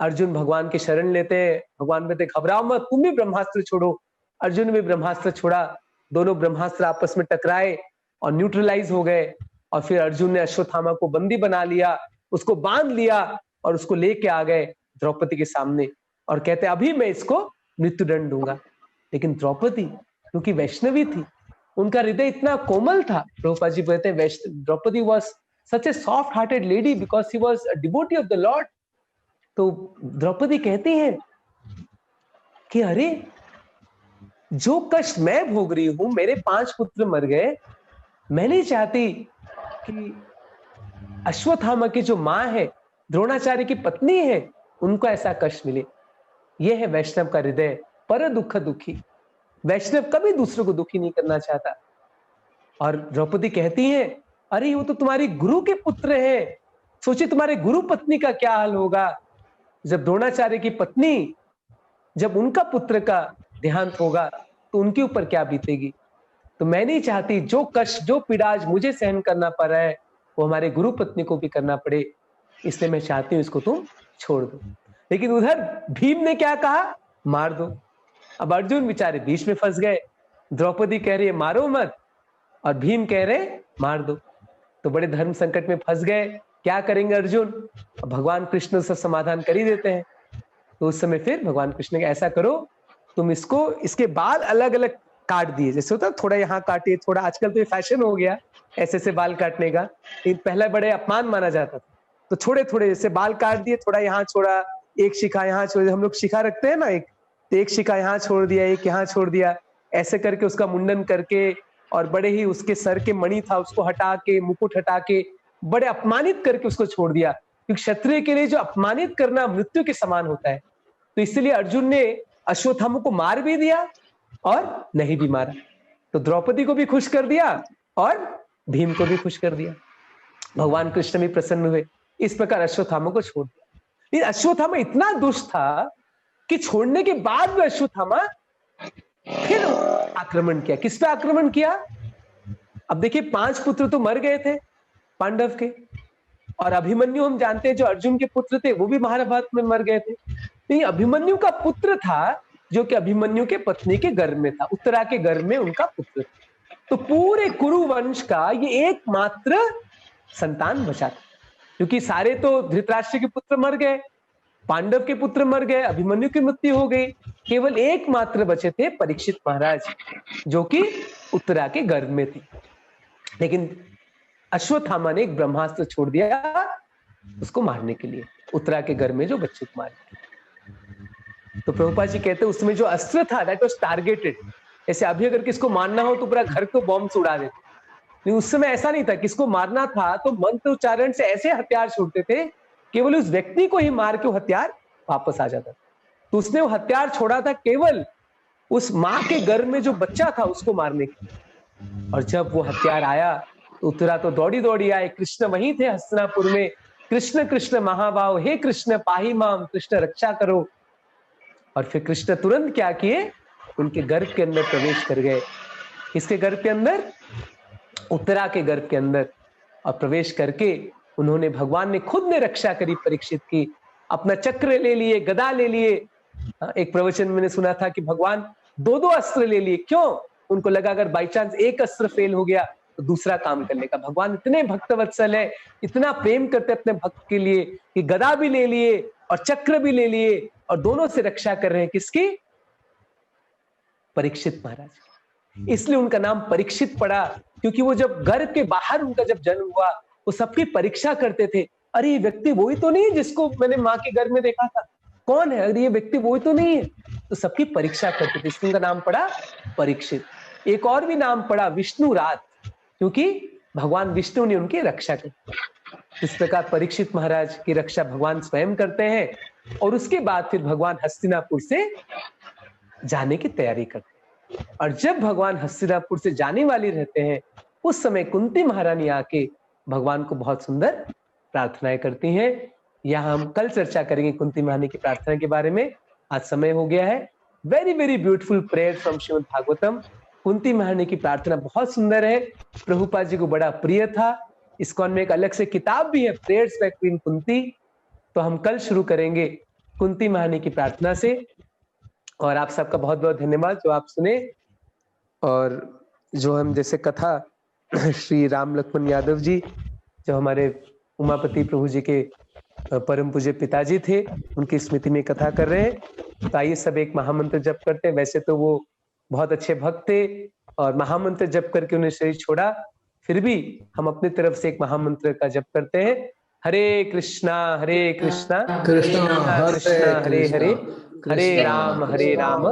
अर्जुन भगवान की शरण लेते हैं, भगवान कहते घबराओ मत, तुम भी ब्रह्मास्त्र छोड़ो। अर्जुन ने भी ब्रह्मास्त्र छोड़ा, दोनों ब्रह्मास्त्र आपस में टकराए और न्यूट्रलाइज हो गए। और फिर अर्जुन ने अश्वत्थामा को बंदी बना लिया, उसको बांध लिया और उसको लेके आ गए द्रौपदी के सामने, और कहते अभी मैं इसको मृत्युदंड दूंगा। लेकिन द्रौपदी क्योंकि वैष्णवी थी, उनका हृदय इतना कोमल था, प्रभुपाद जी कहते हैं Draupadi was such a soft hearted lady because she was a devotee of the Lord. तो द्रौपदी कहती है कि अरे जो कष्ट मैं भोग रही हूं, मेरे 5 पुत्र मर गए, मैं नहीं चाहती कि अश्वत्थामा की जो मां है, द्रोणाचार्य की पत्नी है, उनको ऐसा कष्ट मिले। यह है वैष्णव का हृदय, पर दुख दुखी। वैष्णव कभी दूसरों को दुखी नहीं करना चाहता। और द्रौपदी कहती है अरे वो तो तुम्हारी गुरु के पुत्र है, सोचिए तुम्हारे गुरु पत्नी का क्या हाल होगा। जब द्रोणाचार्य की पत्नी, जब उनका पुत्र का देहांत होगा तो उनके ऊपर क्या बीतेगी। तो मैं नहीं चाहती जो कष्ट, जो पीड़ा आज मुझे सहन करना पड़ रहा है, वो हमारे गुरु पत्नी को भी करना पड़े, इसलिए मैं चाहती हूं इसको तुम छोड़ दो। लेकिन उधर भीम ने क्या कहा? मार दो। अब अर्जुन बेचारे बीच में फंस गए, द्रौपदी कह रही है मारो मत, और भीम कह रहे मार दो। तो बड़े धर्म संकट में फंस गए, क्या करेंगे अर्जुन? भगवान कृष्ण से समाधान कर ही देते हैं। तो उस समय फिर भगवान कृष्ण ने ऐसा करो, तुम इसको, इसके बाल अलग अलग काट दिए, जैसे होता थोड़ा यहाँ काटिए, थोड़ा, आजकल तो ये फैशन हो गया ऐसे से बाल काटने का, पहले बड़े अपमान माना जाता था। तो थोड़े थोड़े जैसे बाल काट दिए, थोड़ा यहाँ छोड़ा, एक शिखा यहाँ छोड़, हम लोग शिखा रखते हैं ना, एक शिखा यहाँ छोड़ दिया, एक यहाँ छोड़ दिया, ऐसे करके उसका मुंडन करके, और बड़े ही उसके सर के मणि था उसको हटा के, मुकुट हटा के, बड़े अपमानित करके उसको छोड़ दिया, क्योंकि क्षत्रिय के लिए जो अपमानित करना मृत्यु के समान होता है। तो इसलिए अर्जुन ने अश्वत्थामा को मार भी दिया और नहीं भी मारा। तो द्रौपदी को भी खुश कर दिया और भीम को भी खुश कर दिया। भगवान कृष्ण भी प्रसन्न हुए। इस प्रकार अश्वत्थामा को छोड़ दिया। लेकिन अश्वत्थामा इतना दुष्ट था कि छोड़ने के बाद भी अश्वत्थामा फिर आक्रमण किया। किस पे आक्रमण किया? अब देखिए 5 पुत्र तो मर गए थे पांडव के, और अभिमन्यु हम जानते हैं जो अर्जुन के पुत्र थे वो भी महाभारत में मर गए थे। लेकिन अभिमन्यु का पुत्र था जो कि अभिमन्यु के पत्नी के गर्भ में था, उत्तरा के गर्भ में उनका पुत्र था। तो पूरे कुरु वंश का ये एकमात्र संतान बचा था, क्योंकि सारे तो धृतराष्ट्र के पुत्र मर गए, पांडव के पुत्र मर गए, अभिमन्यु की मृत्यु हो गई, केवल एकमात्र बचे थे परीक्षित महाराज जो कि उत्तरा के गर्भ में थे। लेकिन अश्वत्थामा ने एक ब्रह्मास्त्र छोड़ दिया उसको मारने के लिए, उत्तरा के गर्भ में जो बच्चे को मारने। तो प्रभुपाद जी कहते हैं उसमें जो अस्त्र था दैट वाज टारगेटेड। ऐसे अभी अगर किसको मारना हो तो पूरा घर को बॉम्ब से उड़ा देते, लेकिन उस समय ऐसा नहीं था। किसको मारना था तो मंत्र उच्चारण से ऐसे हथियार छोड़ते थे, केवल उस व्यक्ति को ही मार के वो हथियार वापस आ जाता था। तो उसने वो हथियार छोड़ा था केवल उस मां के गर्भ में जो बच्चा था उसको मारने के लिए। और जब वो हथियार आया तो उत्तरा तो दौड़ी दौड़ी आए, कृष्ण वहीं थे हस्तिनापुर में, कृष्ण कृष्ण महाभाव, हे कृष्ण पाही माम, कृष्ण रक्षा करो। और फिर कृष्ण तुरंत क्या किए, उनके गर्भ के अंदर प्रवेश कर गए। किसके गर्भ के अंदर? उत्तरा के गर्भ के अंदर। और प्रवेश करके उन्होंने, भगवान ने खुद ने रक्षा करी परीक्षित की, अपना चक्र ले लिए, गदा ले लिए। एक प्रवचन मैंने सुना था कि भगवान दो दो अस्त्र ले लिए। क्यों? उनको लगा अगर बाई चांस एक अस्त्र फेल हो गया तो दूसरा काम कर लेगा। भगवान इतने भक्तवत्सल है, इतना प्रेम करते अपने भक्त के लिए कि गदा भी ले लिए और चक्र भी ले लिए और दोनों से रक्षा कर रहे हैं। किसकी? परीक्षित महाराज। इसलिए उनका नाम परीक्षित पड़ा, क्योंकि वो जब गर्भ के बाहर उनका जब जन्म हुआ वो सबकी परीक्षा करते थे। अरे ये व्यक्ति वही तो नहीं है जिसको मैंने माँ के गर्भ में देखा था, कौन है? अरे ये व्यक्ति वही तो नहीं है। तो सबकी परीक्षा करते थे, इसलिए उनका नाम पड़ा परीक्षित। एक और भी नाम पड़ा विष्णुराज, क्योंकि भगवान विष्णु ने उनकी रक्षा की। इस प्रकार परीक्षित महाराज की रक्षा भगवान स्वयं करते हैं और उसके बाद फिर भगवान हस्तिनापुर से जाने की तैयारी करते हैं। और जब भगवान हस्तिनापुर से जाने वाले रहते हैं उस समय कुंती महारानी आके भगवान को बहुत सुंदर प्रार्थनाएं करती हैं। यहां हम कल चर्चा करेंगे कुंती महारानी की प्रार्थना के बारे में। आज समय हो गया है। Very very beautiful prayer from Srimad Bhagavatam. Kunti महारानी की प्रार्थना बहुत सुंदर है, प्रभुपाद जी को बड़ा प्रिय था। इस्कॉन में एक अलग से किताब भी है, प्रेयर्स बाय क्वीन कुंती। तो हम कल शुरू करेंगे कुंती महारानी की प्रार्थना से। और आप सबका बहुत बहुत धन्यवाद जो आप सुने और जो हम जैसे कथा श्री राम लक्ष्मण यादव जी जो हमारे उमापति प्रभु जी के परम पूज्य पिताजी थे, उनकी स्मृति में कथा कर रहे हैं। तो आइए सब एक महामंत्र जप करते हैं। वैसे तो वो बहुत अच्छे भक्त थे और महामंत्र जप करके उन्हें शरीर छोड़ा, फिर भी हम अपनी तरफ से एक महामंत्र का जप करते हैं। हरे कृष्णा कृष्णा कृष्णा हरे हरे, हरे राम राम हरे राम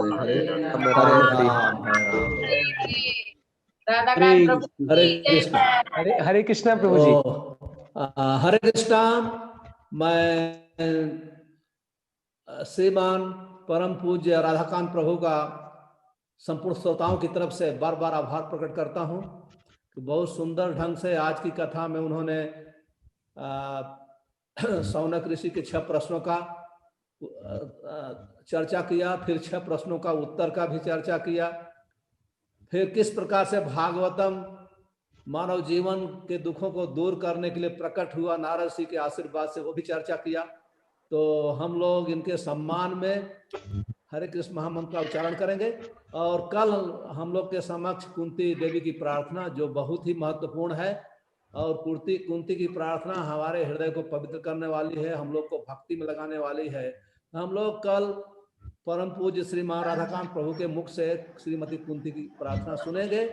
हरे कृष्णा प्रभु जी। हरे कृष्णा। मैं श्रीमान परम पूज्य राधाकांत प्रभु का संपूर्ण श्रोताओं की तरफ से बार बार आभार प्रकट करता हूं कि बहुत सुंदर ढंग से आज की कथा में उन्होंने शौनक ऋषि के 6 प्रश्नों का चर्चा किया, फिर 6 प्रश्नों का उत्तर का भी चर्चा किया, फिर किस प्रकार से भागवतम मानव जीवन के दुखों को दूर करने के लिए प्रकट हुआ नारद ऋषि के आशीर्वाद से, वो भी चर्चा किया। तो हम लोग इनके सम्मान में हरे कृष्ण महामंत्र का उच्चारण करेंगे और कल हम लोग के समक्ष कुंती देवी की प्रार्थना जो बहुत ही महत्वपूर्ण है और कुंती की प्रार्थना हमारे हृदय को पवित्र करने वाली है, हम लोग को भक्ति में लगाने वाली है। हम लोग कल परम पूज्य श्री राधाकांत प्रभु के मुख से श्रीमती कुंती की प्रार्थना सुनेंगे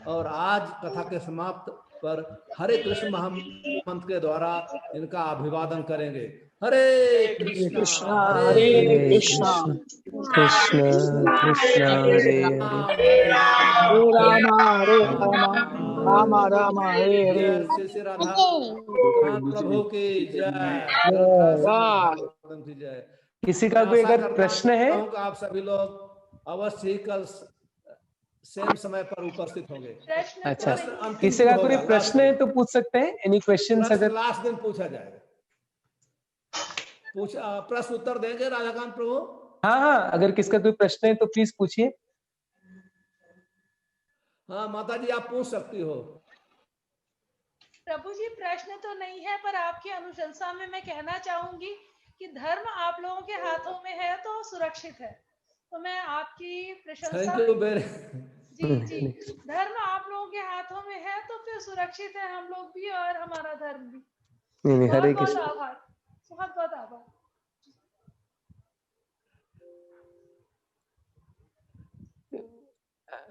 और आज कथा के समाप्त पर हरे कृष्ण महामंत्र के द्वारा इनका अभिवादन करेंगे। हरे कृष्णा हरे कृष्णा कृष्ण कृष्ण हरे हरे, राम राम राम हरे हरे। श्री राधा प्रभु की जय, जय। किसी का कोई अगर प्रश्न है आप सभी लोग अवश्य ही कल सेम समय पर उपस्थित होंगे। अच्छा, किसी का कोई प्रश्न है तो पूछ सकते हैं। Any questions? अगर लास्ट दिन पूछा जाएगा, प्रश्न उत्तर देंगे राधाकांत प्रभु। हाँ, अगर किसका कोई प्रश्न है तो प्लीज पूछिए। हाँ माता जी आप पूछ सकती हो। प्रभु जी प्रश्न तो नहीं है, पर आपकी अनुशंसा में मैं कहना चाहूंगी कि धर्म आप लोगों के हाथों में है तो सुरक्षित है। तो मैं आपकी प्रशंसा जी धर्म आप लोगों के हाथों में है तो फिर सुरक्षित है हम लोग भी और हमारा धर्म भी। नहीं, हरे बहुत कृष्ण। आभार, बहुत बहुत आभार।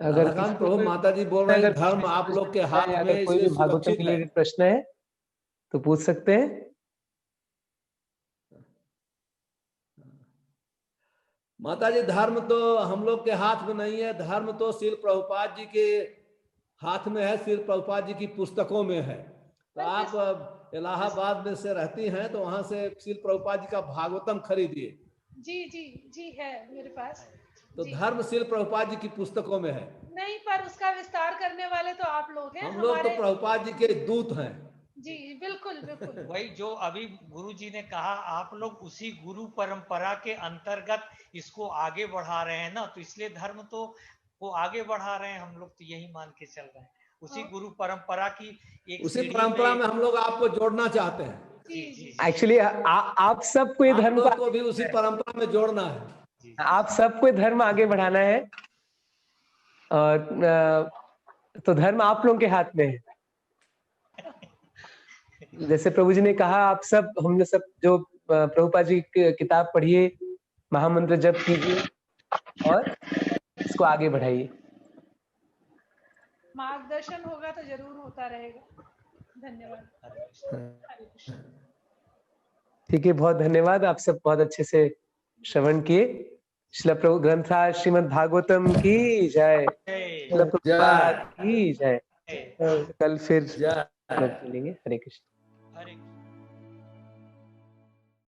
अगर प्रभु माता जी बोल रहे हैं धर्म आप लोग के हाथ में, अगर कोई भी भागवतम के लिए प्रश्न है तो पूछ सकते हैं। माता जी धर्म तो हम लोग के हाथ में नहीं है, धर्म तो श्रील प्रभुपाद जी के हाथ में है, श्रील प्रभुपाद जी की पुस्तकों में है। तो आप इलाहाबाद में से रहती हैं तो वहां से श्रील प्रभुपाद जी का भागवतम खरीदिए। जी है मेरे पास। तो धर्म श्रील प्रभुपाद जी की पुस्तकों में है नहीं, पर उसका विस्तार करने वाले तो आप लोग हैं। हम लोग तो प्रभुपाद जी के दूत हैं। जी बिल्कुल बिल्कुल। वही जो अभी गुरु जी ने कहा, आप लोग उसी गुरु परंपरा के अंतर्गत इसको आगे बढ़ा रहे हैं ना, तो इसलिए धर्म तो वो आगे बढ़ा रहे हैं। हम लोग तो यही मान के चल रहे हैं, उसी गुरु परंपरा की एक उसी परंपरा में हम लोग आपको जोड़ना चाहते हैं। एक्चुअली आप सबको ये धर्म को भी उसी परंपरा में जोड़ना है। आप सबको धर्म आगे बढ़ाना है और तो धर्म आप लोगों के हाथ में है। जैसे प्रभु जी ने कहा, आप सब, हमने सब जो प्रभुपाद जी की किताब पढ़िए, महामंत्र जप कीजिए और इसको आगे बढ़ाइए। मार्गदर्शन होगा तो जरूर होता रहेगा। धन्यवाद। हरे कृष्ण। ठीक है, बहुत धन्यवाद। आप सब बहुत अच्छे से श्रवण किए। श्रील प्रभु ग्रंथराज श्रीमद् भागवतम की जय। श्रील प्रभुपाद की जय। कल फिर मिलेंगे। हरे कृष्ण। हरे